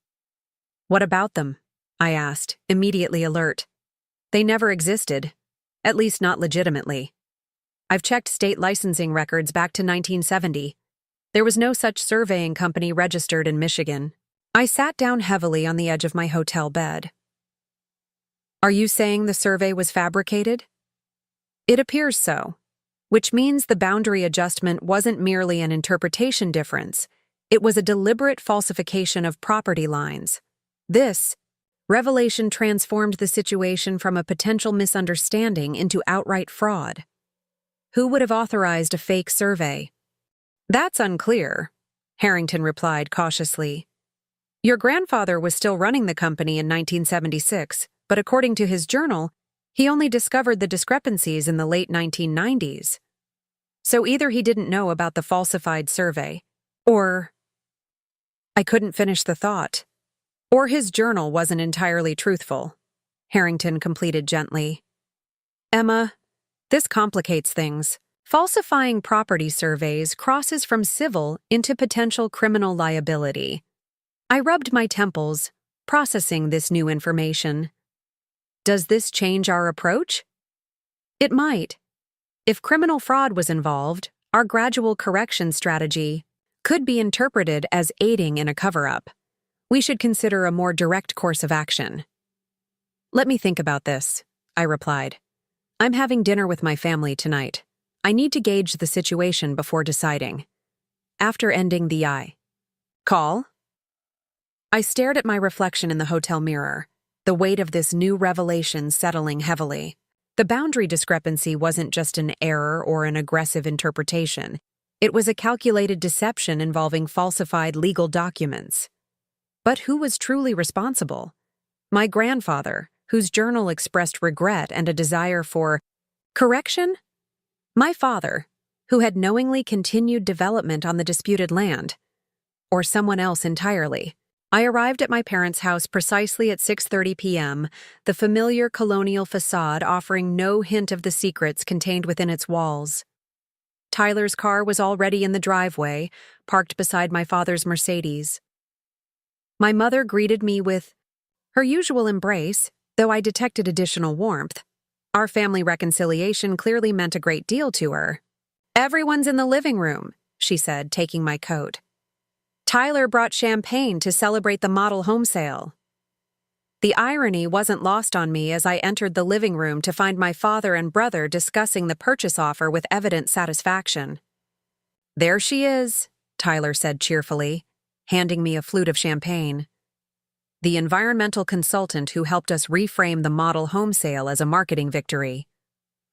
What about them? I asked, immediately alert. They never existed, at least not legitimately. I've checked state licensing records back to 1970. There was no such surveying company registered in Michigan. I sat down heavily on the edge of my hotel bed. Are you saying the survey was fabricated? It appears so, which means the boundary adjustment wasn't merely an interpretation difference. It was a deliberate falsification of property lines. This revelation transformed the situation from a potential misunderstanding into outright fraud. Who would have authorized a fake survey? That's unclear, Harrington replied cautiously. Your grandfather was still running the company in 1976, but according to his journal, he only discovered the discrepancies in the late 1990s. So either he didn't know about the falsified survey, or I couldn't finish the thought. Or his journal wasn't entirely truthful, Harrington completed gently. Emma, this complicates things. Falsifying property surveys crosses from civil into potential criminal liability. I rubbed my temples, processing this new information. Does this change our approach? It might. If criminal fraud was involved, our gradual correction strategy could be interpreted as aiding in a cover-up. We should consider a more direct course of action. Let me think about this, I replied. I'm having dinner with my family tonight. I need to gauge the situation before deciding. After ending the call, I stared at my reflection in the hotel mirror, the weight of this new revelation settling heavily. The boundary discrepancy wasn't just an error or an aggressive interpretation. It was a calculated deception involving falsified legal documents. But who was truly responsible? My grandfather, whose journal expressed regret and a desire for correction? My father, who had knowingly continued development on the disputed land? Or someone else entirely? I arrived at my parents' house precisely at 6:30 p.m., the familiar colonial facade offering no hint of the secrets contained within its walls. Tyler's car was already in the driveway, parked beside my father's Mercedes. My mother greeted me with her usual embrace, though I detected additional warmth. Our family reconciliation clearly meant a great deal to her. "Everyone's in the living room," she said, taking my coat. "Tyler brought champagne to celebrate the model home sale." The irony wasn't lost on me as I entered the living room to find my father and brother discussing the purchase offer with evident satisfaction. "There she is," Tyler said cheerfully, handing me a flute of champagne. The environmental consultant who helped us reframe the model home sale as a marketing victory.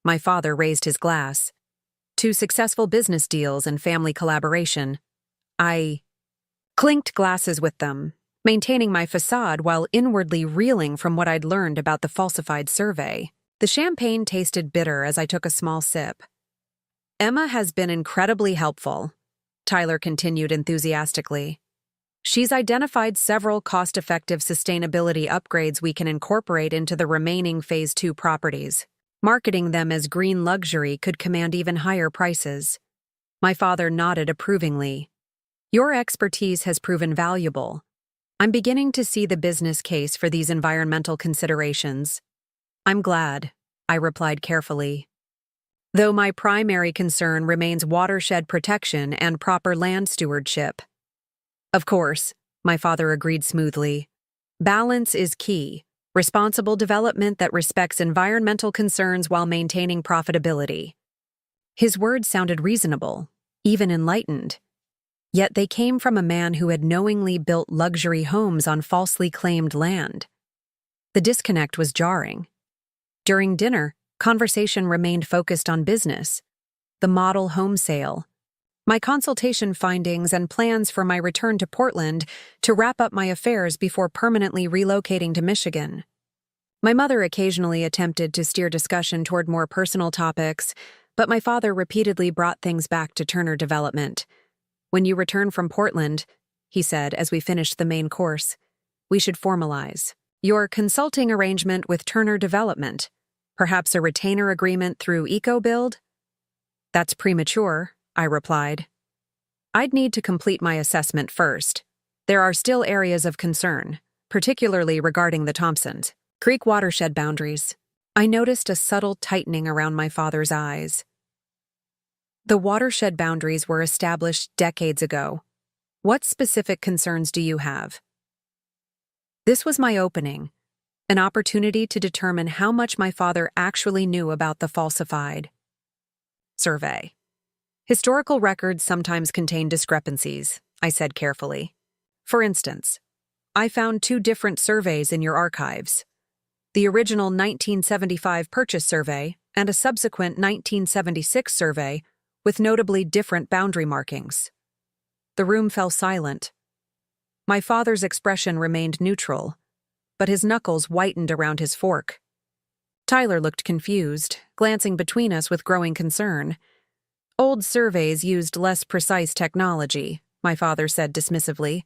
My father raised his glass. To successful business deals and family collaboration. I clinked glasses with them, maintaining my facade while inwardly reeling from what I'd learned about the falsified survey. The champagne tasted bitter as I took a small sip. "Emma has been incredibly helpful," Tyler continued enthusiastically. "She's identified several cost-effective sustainability upgrades we can incorporate into the remaining Phase 2 properties. Marketing them as green luxury could command even higher prices." My father nodded approvingly. "Your expertise has proven valuable. I'm beginning to see the business case for these environmental considerations." "I'm glad," I replied carefully. "Though my primary concern remains watershed protection and proper land stewardship." "Of course," my father agreed smoothly. "Balance is key. Responsible development that respects environmental concerns while maintaining profitability." His words sounded reasonable, even enlightened. Yet they came from a man who had knowingly built luxury homes on falsely claimed land. The disconnect was jarring. During dinner, conversation remained focused on business, the model home sale, my consultation findings and plans for my return to Portland to wrap up my affairs before permanently relocating to Michigan. My mother occasionally attempted to steer discussion toward more personal topics, but my father repeatedly brought things back to Turner Development. "When you return from Portland," he said as we finished the main course, "we should formalize your consulting arrangement with Turner Development, perhaps a retainer agreement through EcoBuild?" "That's premature," I replied. "I'd need to complete my assessment first. There are still areas of concern, particularly regarding the Thompsons Creek watershed boundaries." I noticed a subtle tightening around my father's eyes. "The watershed boundaries were established decades ago. What specific concerns do you have?" This was my opening, an opportunity to determine how much my father actually knew about the falsified survey. "Historical records sometimes contain discrepancies," I said carefully. "For instance, I found 2 different surveys in your archives. The original 1975 purchase survey and a subsequent 1976 survey with notably different boundary markings." The room fell silent. My father's expression remained neutral, but his knuckles whitened around his fork. Tyler looked confused, glancing between us with growing concern. "Old surveys used less precise technology," my father said dismissively.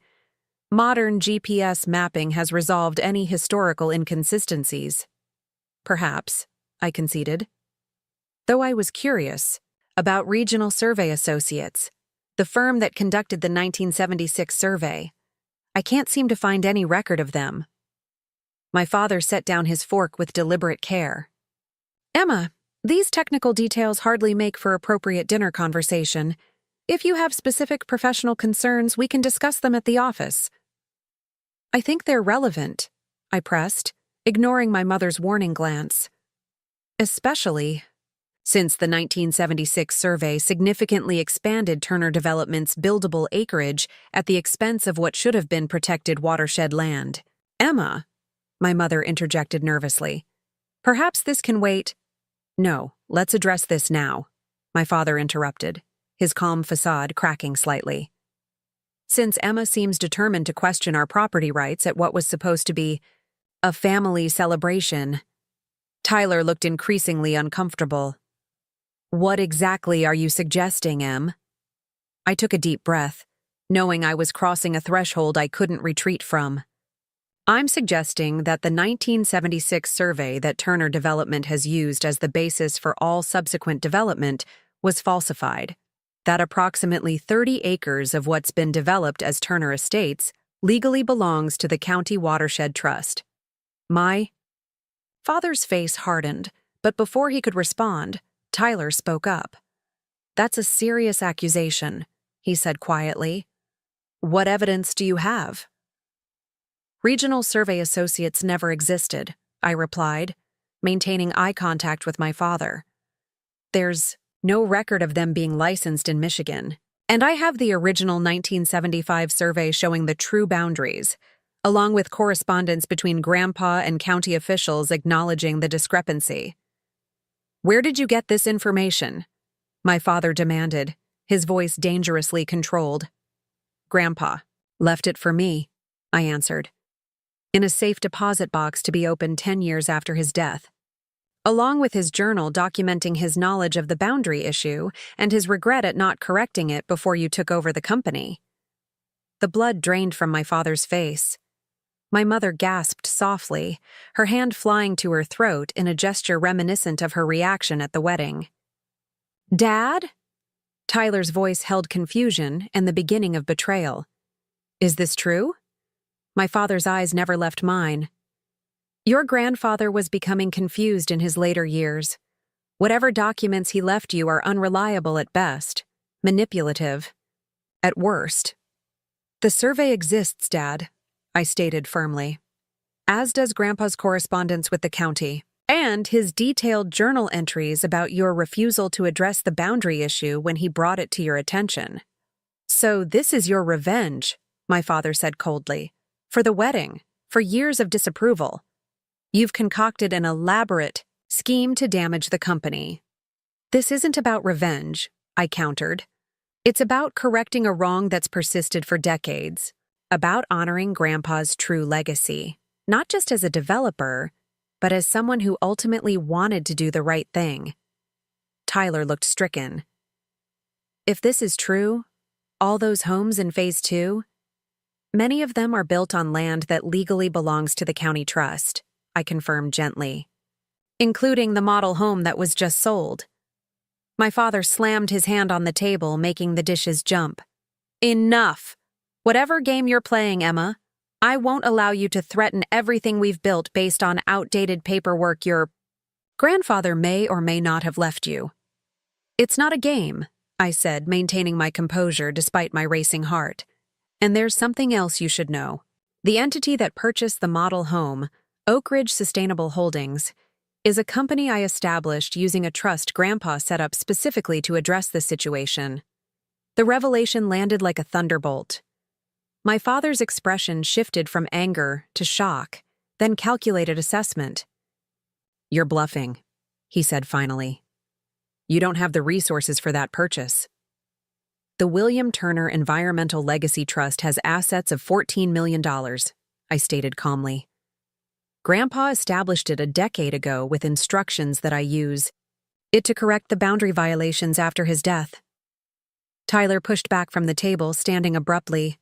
"Modern GPS mapping has resolved any historical inconsistencies." "Perhaps," I conceded. Though I was curious about Regional Survey Associates, the firm that conducted the 1976 survey. I can't seem to find any record of them. My father set down his fork with deliberate care. "Emma, These technical details hardly make for appropriate dinner conversation. If you have specific professional concerns, we can discuss them at the office. I think they're relevant, I pressed, ignoring my mother's warning glance. Especially since the 1976 survey significantly expanded Turner Development's buildable acreage at the expense of what should have been protected watershed land. Emma, my mother interjected nervously. Perhaps this can wait. No, let's address this now, my father interrupted, his calm facade cracking slightly. Since Emma seems determined to question our property rights at what was supposed to be a family celebration, Tyler looked increasingly uncomfortable. What exactly are you suggesting, Em? I took a deep breath, knowing I was crossing a threshold I couldn't retreat from. I'm suggesting that the 1976 survey that Turner Development has used as the basis for all subsequent development was falsified, that approximately 30 acres of what's been developed as Turner Estates legally belongs to the County Watershed Trust. My father's face hardened, but before he could respond, Tyler spoke up. That's a serious accusation, he said quietly. What evidence do you have? Regional Survey Associates never existed, I replied, maintaining eye contact with my father. There's no record of them being licensed in Michigan, and I have the original 1975 survey showing the true boundaries, along with correspondence between Grandpa and county officials acknowledging the discrepancy. Where did you get this information? My father demanded, his voice dangerously controlled. Grandpa left it for me, I answered, in a safe deposit box to be opened 10 years after his death, along with his journal documenting his knowledge of the boundary issue and his regret at not correcting it before you took over the company. The blood drained from my father's face. My mother gasped softly, her hand flying to her throat in a gesture reminiscent of her reaction at the wedding. Dad? Tyler's voice held confusion and the beginning of betrayal. Is this true? My father's eyes never left mine. Your grandfather was becoming confused in his later years. Whatever documents he left you are unreliable at best, manipulative at worst. The survey exists, Dad, I stated firmly, as does Grandpa's correspondence with the county, and his detailed journal entries about your refusal to address the boundary issue when he brought it to your attention. So this is your revenge, my father said coldly, for the wedding, for years of disapproval. You've concocted an elaborate scheme to damage the company. This isn't about revenge, I countered. It's about correcting a wrong that's persisted for decades, about honoring Grandpa's true legacy, not just as a developer, but as someone who ultimately wanted to do the right thing. Tyler looked stricken. If this is true, all those homes in Phase 2, many of them are built on land that legally belongs to the county trust, I confirmed gently, including the model home that was just sold. My father slammed his hand on the table, making the dishes jump. Enough! Whatever game you're playing, Emma, I won't allow you to threaten everything we've built based on outdated paperwork your grandfather may or may not have left you. It's not a game, I said, maintaining my composure despite my racing heart. And there's something else you should know. The entity that purchased the model home, Oak Ridge Sustainable Holdings, is a company I established using a trust Grandpa set up specifically to address this situation. The revelation landed like a thunderbolt. My father's expression shifted from anger to shock, then calculated assessment. You're bluffing, he said finally. You don't have the resources for that purchase. The William Turner Environmental Legacy Trust has assets of $14 million, I stated calmly. Grandpa established it a decade ago with instructions that I use it to correct the boundary violations after his death. Tyler pushed back from the table, standing abruptly.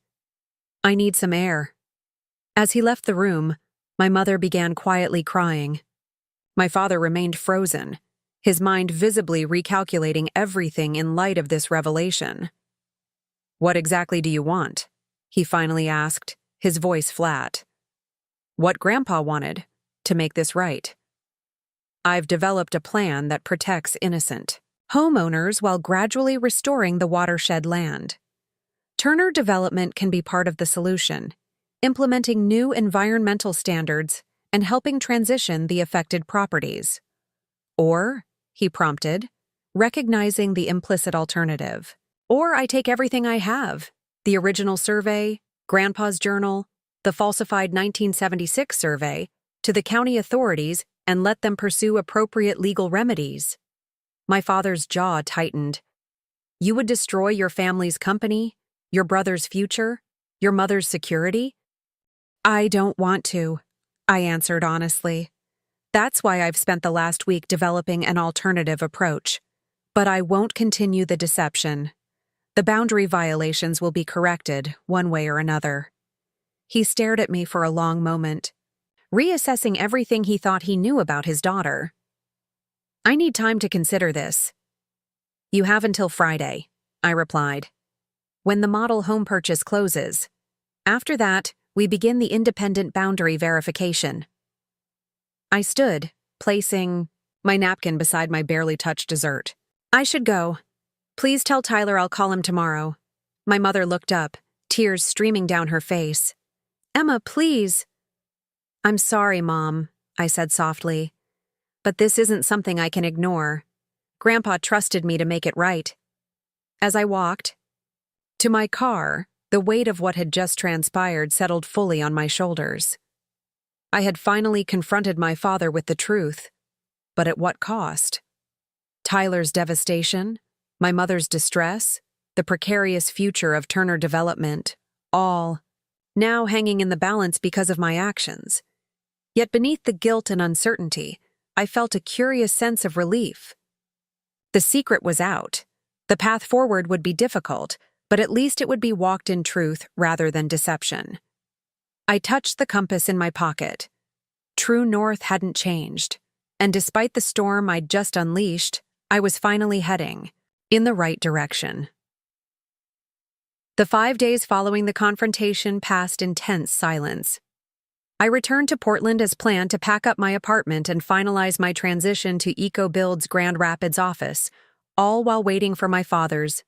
I need some air. As he left the room, my mother began quietly crying. My father remained frozen, his mind visibly recalculating everything in light of this revelation. What exactly do you want? He finally asked, his voice flat. What Grandpa wanted, to make this right. I've developed a plan that protects innocent homeowners while gradually restoring the watershed land. Turner Development can be part of the solution, implementing new environmental standards and helping transition the affected properties. Or, he prompted, recognizing the implicit alternative. Or I take everything I have, the original survey, Grandpa's journal, the falsified 1976 survey, to the county authorities and let them pursue appropriate legal remedies. My father's jaw tightened. You would destroy your family's company, your brother's future, your mother's security? I don't want to, I answered honestly. That's why I've spent the last week developing an alternative approach. But I won't continue the deception. The boundary violations will be corrected, one way or another. He stared at me for a long moment, reassessing everything he thought he knew about his daughter. I need time to consider this. You have until Friday, I replied, when the model home purchase closes. After that, we begin the independent boundary verification. I stood, placing my napkin beside my barely touched dessert. I should go. Please tell Tyler I'll call him tomorrow. My mother looked up, tears streaming down her face. Emma, please. I'm sorry, Mom, I said softly. But this isn't something I can ignore. Grandpa trusted me to make it right. As I walked to my car, the weight of what had just transpired settled fully on my shoulders. I had finally confronted my father with the truth, but at what cost? Tyler's devastation, my mother's distress, the precarious future of Turner Development, all now hanging in the balance because of my actions. Yet beneath the guilt and uncertainty, I felt a curious sense of relief. The secret was out. The path forward would be difficult, but at least it would be walked in truth rather than deception. I touched the compass in my pocket. True north hadn't changed, and despite the storm I'd just unleashed, I was finally heading in the right direction. The 5 days following the confrontation passed in tense silence. I returned to Portland as planned to pack up my apartment and finalize my transition to EcoBuild's Grand Rapids office, all while waiting for my father's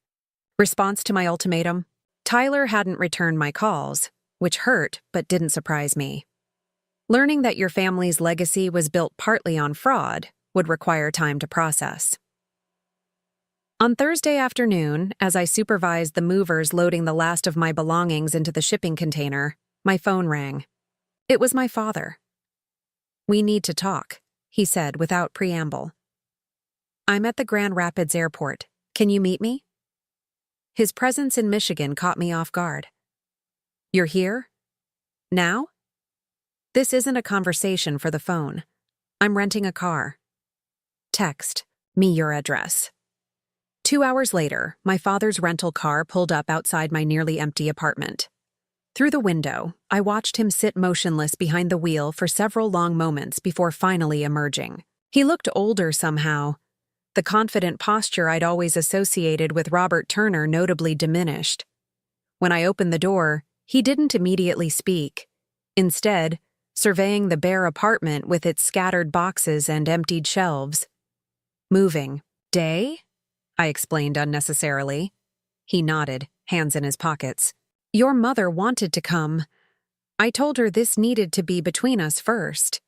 response to my ultimatum. Tyler hadn't returned my calls, which hurt but didn't surprise me. Learning that your family's legacy was built partly on fraud would require time to process. On Thursday afternoon, as I supervised the movers loading the last of my belongings into the shipping container, my phone rang. It was my father. We need to talk, he said without preamble. I'm at the Grand Rapids airport. Can you meet me? His presence in Michigan caught me off guard. You're here? Now? This isn't a conversation for the phone. I'm renting a car. Text me your address. 2 hours later, my father's rental car pulled up outside my nearly empty apartment. Through the window, I watched him sit motionless behind the wheel for several long moments before finally emerging. He looked older somehow. The confident posture I'd always associated with Robert Turner notably diminished. When I opened the door, he didn't immediately speak. Instead, surveying the bare apartment with its scattered boxes and emptied shelves. Moving day? I explained unnecessarily. He nodded, hands in his pockets. Your mother wanted to come. I told her this needed to be between us first.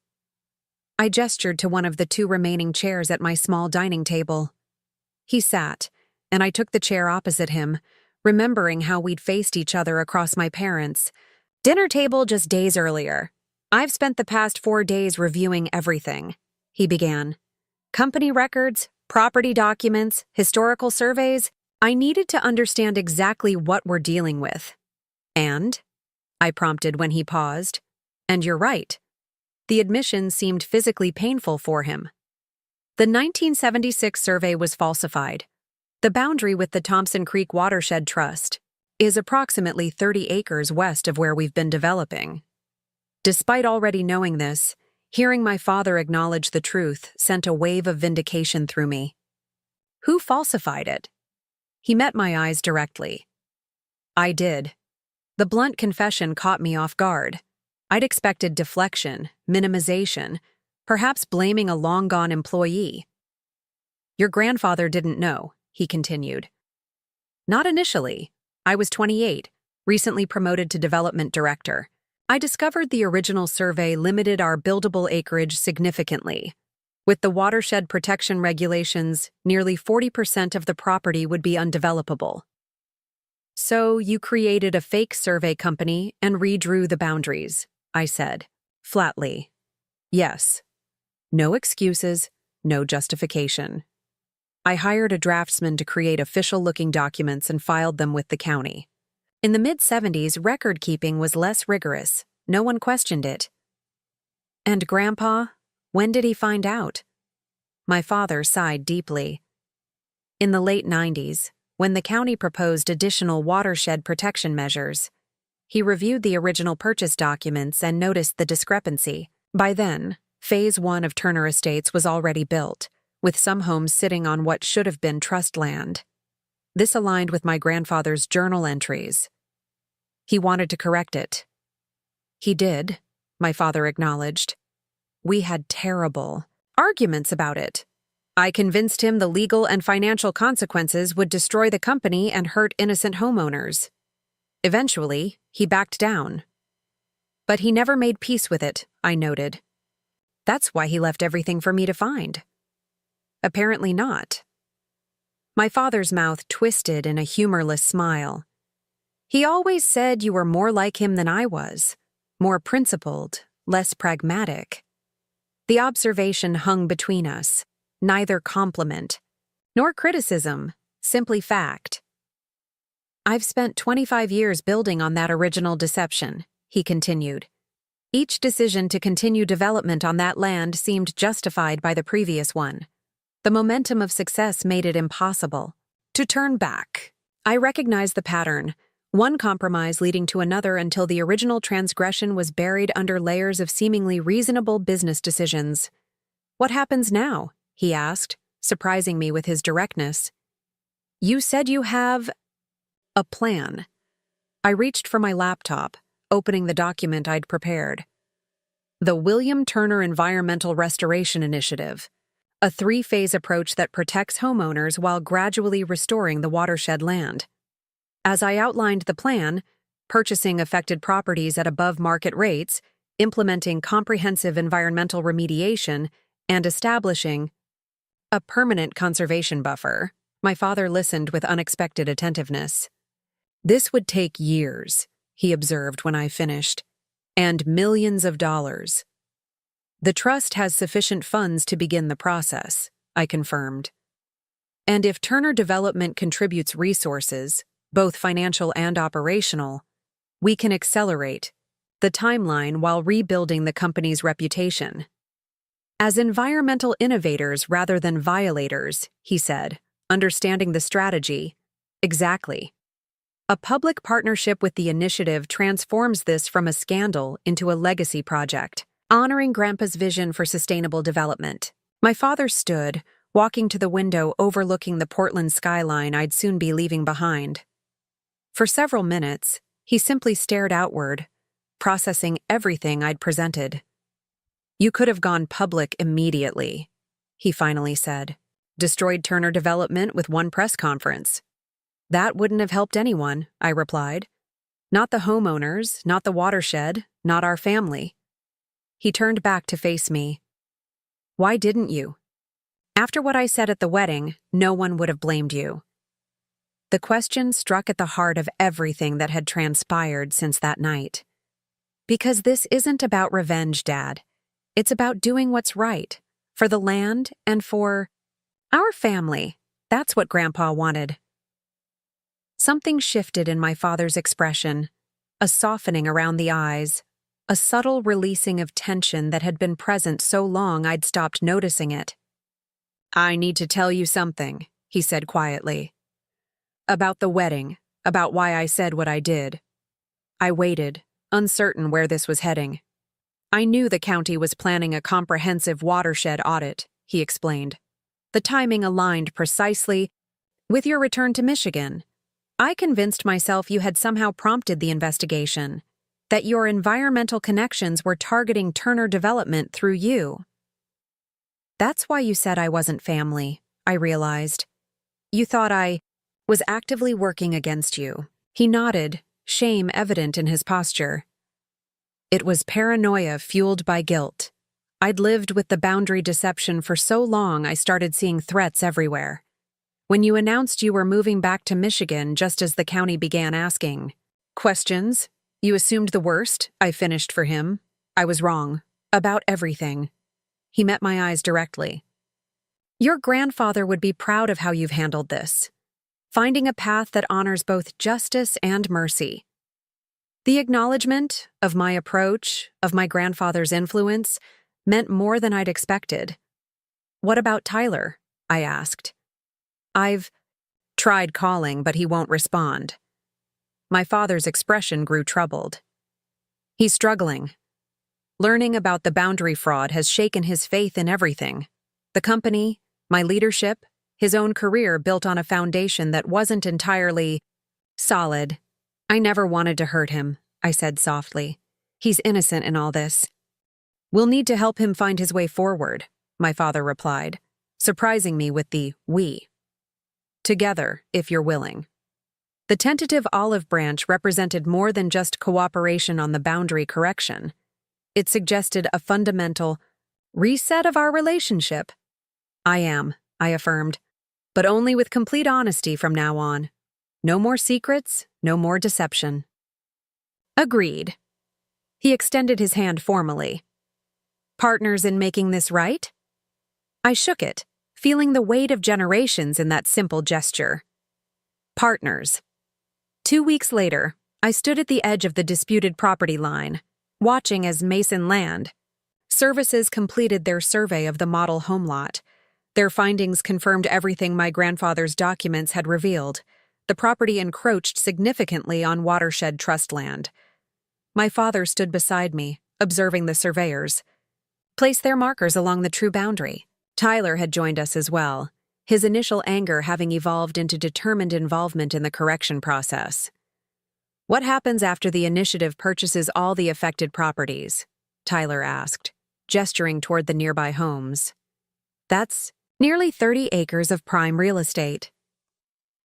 I gestured to one of the 2 remaining chairs at my small dining table. He sat, and I took the chair opposite him, remembering how we'd faced each other across my parents' dinner table just days earlier. I've spent the past 4 days reviewing everything, he began. Company records, property documents, historical surveys. I needed to understand exactly what we're dealing with. And? I prompted when he paused. And you're right. The admission seemed physically painful for him. The 1976 survey was falsified. The boundary with the Thompson Creek Watershed Trust is approximately 30 acres west of where we've been developing. Despite already knowing this, hearing my father acknowledge the truth sent a wave of vindication through me. Who falsified it? He met my eyes directly. I did. The blunt confession caught me off guard. I'd expected deflection, minimization, perhaps blaming a long-gone employee. Your grandfather didn't know, he continued. Not initially. I was 28, recently promoted to development director. I discovered the original survey limited our buildable acreage significantly. With the watershed protection regulations, nearly 40% of the property would be undevelopable. So you created a fake survey company and redrew the boundaries, I said, flatly. Yes. No excuses, no justification. I hired a draftsman to create official-looking documents and filed them with the county. In the mid-70s, record-keeping was less rigorous. No one questioned it. And Grandpa? When did he find out? My father sighed deeply. In the late 90s, when the county proposed additional watershed protection measures, he reviewed the original purchase documents and noticed the discrepancy. By then, Phase 1 of Turner Estates was already built, with some homes sitting on what should have been trust land. This aligned with my grandfather's journal entries. He wanted to correct it. He did, my father acknowledged. We had terrible arguments about it. I convinced him the legal and financial consequences would destroy the company and hurt innocent homeowners. Eventually, he backed down. But he never made peace with it, I noted. That's why he left everything for me to find. Apparently not. My father's mouth twisted in a humorless smile. He always said you were more like him than I was, more principled, less pragmatic. The observation hung between us, neither compliment nor criticism, simply fact. I've spent 25 years building on that original deception, he continued. Each decision to continue development on that land seemed justified by the previous one. The momentum of success made it impossible to turn back. I recognized the pattern, one compromise leading to another until the original transgression was buried under layers of seemingly reasonable business decisions. What happens now? He asked, surprising me with his directness. You said you have a plan. I reached for my laptop, opening the document I'd prepared. The William Turner Environmental Restoration Initiative, a 3-phase approach that protects homeowners while gradually restoring the watershed land. As I outlined the plan, purchasing affected properties at above-market rates, implementing comprehensive environmental remediation, and establishing a permanent conservation buffer, my father listened with unexpected attentiveness. This would take years, he observed when I finished, and millions of dollars. The trust has sufficient funds to begin the process, I confirmed. And if Turner Development contributes resources, both financial and operational, we can accelerate the timeline while rebuilding the company's reputation. As environmental innovators rather than violators, he said, understanding the strategy. Exactly. A public partnership with the initiative transforms this from a scandal into a legacy project, honoring Grandpa's vision for sustainable development. My father stood, walking to the window overlooking the Portland skyline I'd soon be leaving behind. For several minutes, he simply stared outward, processing everything I'd presented. You could have gone public immediately, he finally said. Destroyed Turner Development with one press conference. That wouldn't have helped anyone, I replied. Not the homeowners, not the watershed, not our family. He turned back to face me. Why didn't you? After what I said at the wedding, no one would have blamed you. The question struck at the heart of everything that had transpired since that night. Because this isn't about revenge, Dad. It's about doing what's right, for the land and for our family. That's what Grandpa wanted. Something shifted in my father's expression, a softening around the eyes, a subtle releasing of tension that had been present so long I'd stopped noticing it. I need to tell you something, he said quietly. About the wedding, about why I said what I did. I waited, uncertain where this was heading. I knew the county was planning a comprehensive watershed audit, he explained. The timing aligned precisely with your return to Michigan. I convinced myself you had somehow prompted the investigation, that your environmental connections were targeting Turner Development through you. That's why you said I wasn't family, I realized. You thought I was actively working against you. He nodded, shame evident in his posture. It was paranoia fueled by guilt. I'd lived with the boundary deception for so long I started seeing threats everywhere. When you announced you were moving back to Michigan just as the county began asking questions, you assumed the worst, I finished for him. I was wrong. About everything. He met my eyes directly. Your grandfather would be proud of how you've handled this. Finding a path that honors both justice and mercy. The acknowledgement of my approach, of my grandfather's influence, meant more than I'd expected. What about Tyler? I asked. I've tried calling, but he won't respond. My father's expression grew troubled. He's struggling. Learning about the boundary fraud has shaken his faith in everything. The company, my leadership, his own career built on a foundation that wasn't entirely solid. I never wanted to hurt him, I said softly. He's innocent in all this. We'll need to help him find his way forward, my father replied, surprising me with the we. Together, if you're willing. The tentative olive branch represented more than just cooperation on the boundary correction. It suggested a fundamental reset of our relationship. I am, I affirmed, but only with complete honesty from now on. No more secrets, no more deception. Agreed. He extended his hand formally. Partners in making this right? I shook it, feeling the weight of generations in that simple gesture. Partners. 2 weeks later, I stood at the edge of the disputed property line, watching as Mason Land Services completed their survey of the model home lot. Their findings confirmed everything my grandfather's documents had revealed. The property encroached significantly on watershed trust land. My father stood beside me, observing the surveyors place their markers along the true boundary. Tyler had joined us as well, his initial anger having evolved into determined involvement in the correction process. What happens after the initiative purchases all the affected properties? Tyler asked, gesturing toward the nearby homes. That's nearly 30 acres of prime real estate.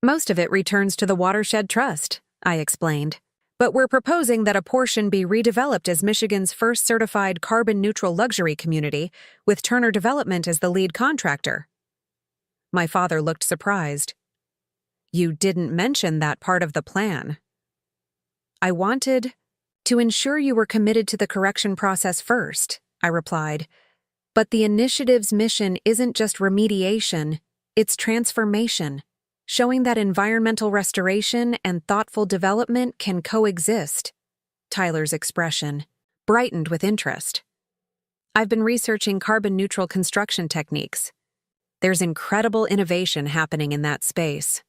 Most of it returns to the Watershed Trust, I explained. But we're proposing that a portion be redeveloped as Michigan's first certified carbon-neutral luxury community, with Turner Development as the lead contractor. My father looked surprised. You didn't mention that part of the plan. I wanted to ensure you were committed to the correction process first, I replied. But the initiative's mission isn't just remediation, it's transformation. Showing that environmental restoration and thoughtful development can coexist. Tyler's expression brightened with interest. I've been researching carbon-neutral construction techniques. There's incredible innovation happening in that space.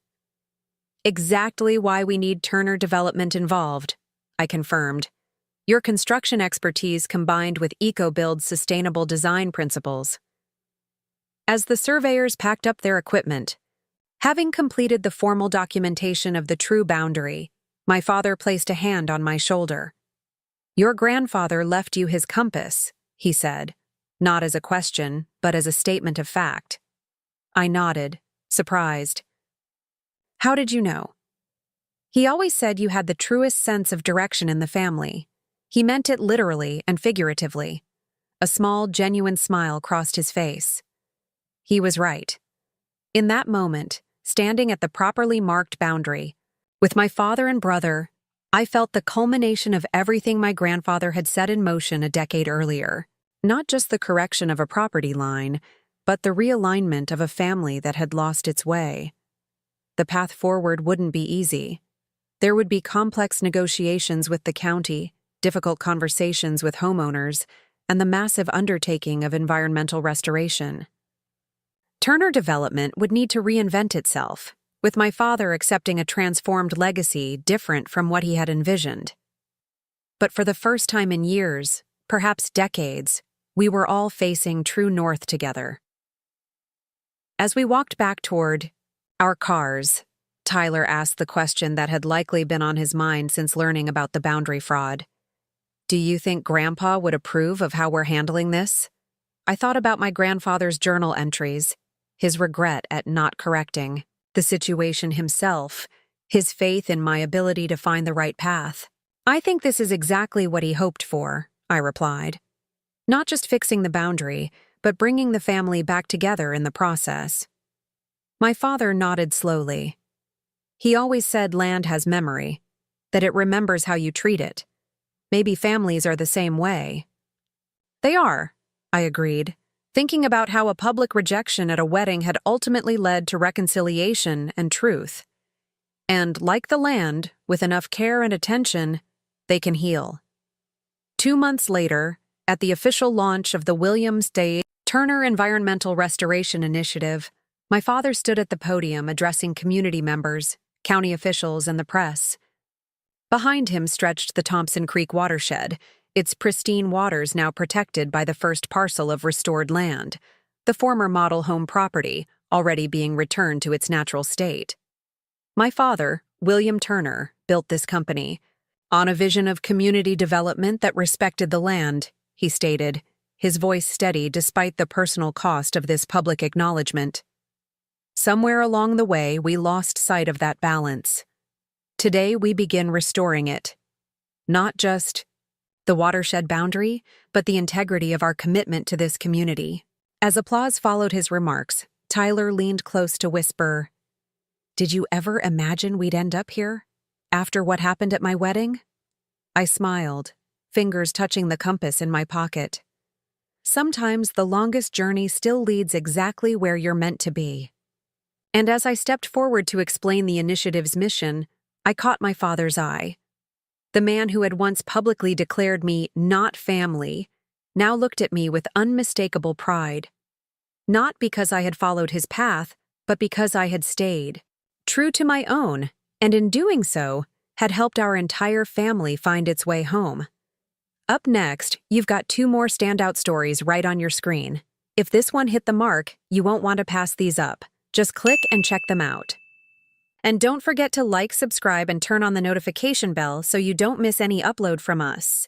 Exactly why we need Turner Development involved, I confirmed. Your construction expertise combined with EcoBuild's sustainable design principles. As the surveyors packed up their equipment, having completed the formal documentation of the true boundary, my father placed a hand on my shoulder. Your grandfather left you his compass, he said, not as a question, but as a statement of fact. I nodded, surprised. How did you know? He always said you had the truest sense of direction in the family. He meant it literally and figuratively. A small, genuine smile crossed his face. He was right. In that moment, standing at the properly marked boundary, with my father and brother, I felt the culmination of everything my grandfather had set in motion a decade earlier. Not just the correction of a property line, but the realignment of a family that had lost its way. The path forward wouldn't be easy. There would be complex negotiations with the county, difficult conversations with homeowners, and the massive undertaking of environmental restoration. Turner Development would need to reinvent itself, with my father accepting a transformed legacy different from what he had envisioned. But for the first time in years, perhaps decades, we were all facing true north together. As we walked back toward our cars, Tyler asked the question that had likely been on his mind since learning about the boundary fraud. Do you think Grandpa would approve of how we're handling this? I thought about my grandfather's journal entries, his regret at not correcting, the situation himself, his faith in my ability to find the right path. I think this is exactly what he hoped for, I replied. Not just fixing the boundary, but bringing the family back together in the process. My father nodded slowly. He always said land has memory, that it remembers how you treat it. Maybe families are the same way. They are, I agreed, thinking about how a public rejection at a wedding had ultimately led to reconciliation and truth. And like the land, with enough care and attention, they can heal. 2 months later, at the official launch of the Williams Day Turner Environmental Restoration Initiative, my father stood at the podium addressing community members, county officials, and the press. Behind him stretched the Thompson Creek watershed, its pristine waters now protected by the first parcel of restored land, the former model home property, already being returned to its natural state. My father, William Turner, built this company on a vision of community development that respected the land, he stated, his voice steady despite the personal cost of this public acknowledgement. Somewhere along the way, we lost sight of that balance. Today, we begin restoring it. Not just the watershed boundary, but the integrity of our commitment to this community. As applause followed his remarks, Tyler leaned close to whisper, "Did you ever imagine we'd end up here? After what happened at my wedding?" I smiled, fingers touching the compass in my pocket. Sometimes the longest journey still leads exactly where you're meant to be. And as I stepped forward to explain the initiative's mission, I caught my father's eye. The man who had once publicly declared me not family now looked at me with unmistakable pride. Not because I had followed his path, but because I had stayed true to my own, and in doing so, had helped our entire family find its way home. Up next, you've got 2 more standout stories right on your screen. If this one hit the mark, you won't want to pass these up. Just click and check them out. And don't forget to like, subscribe, and turn on the notification bell so you don't miss any upload from us.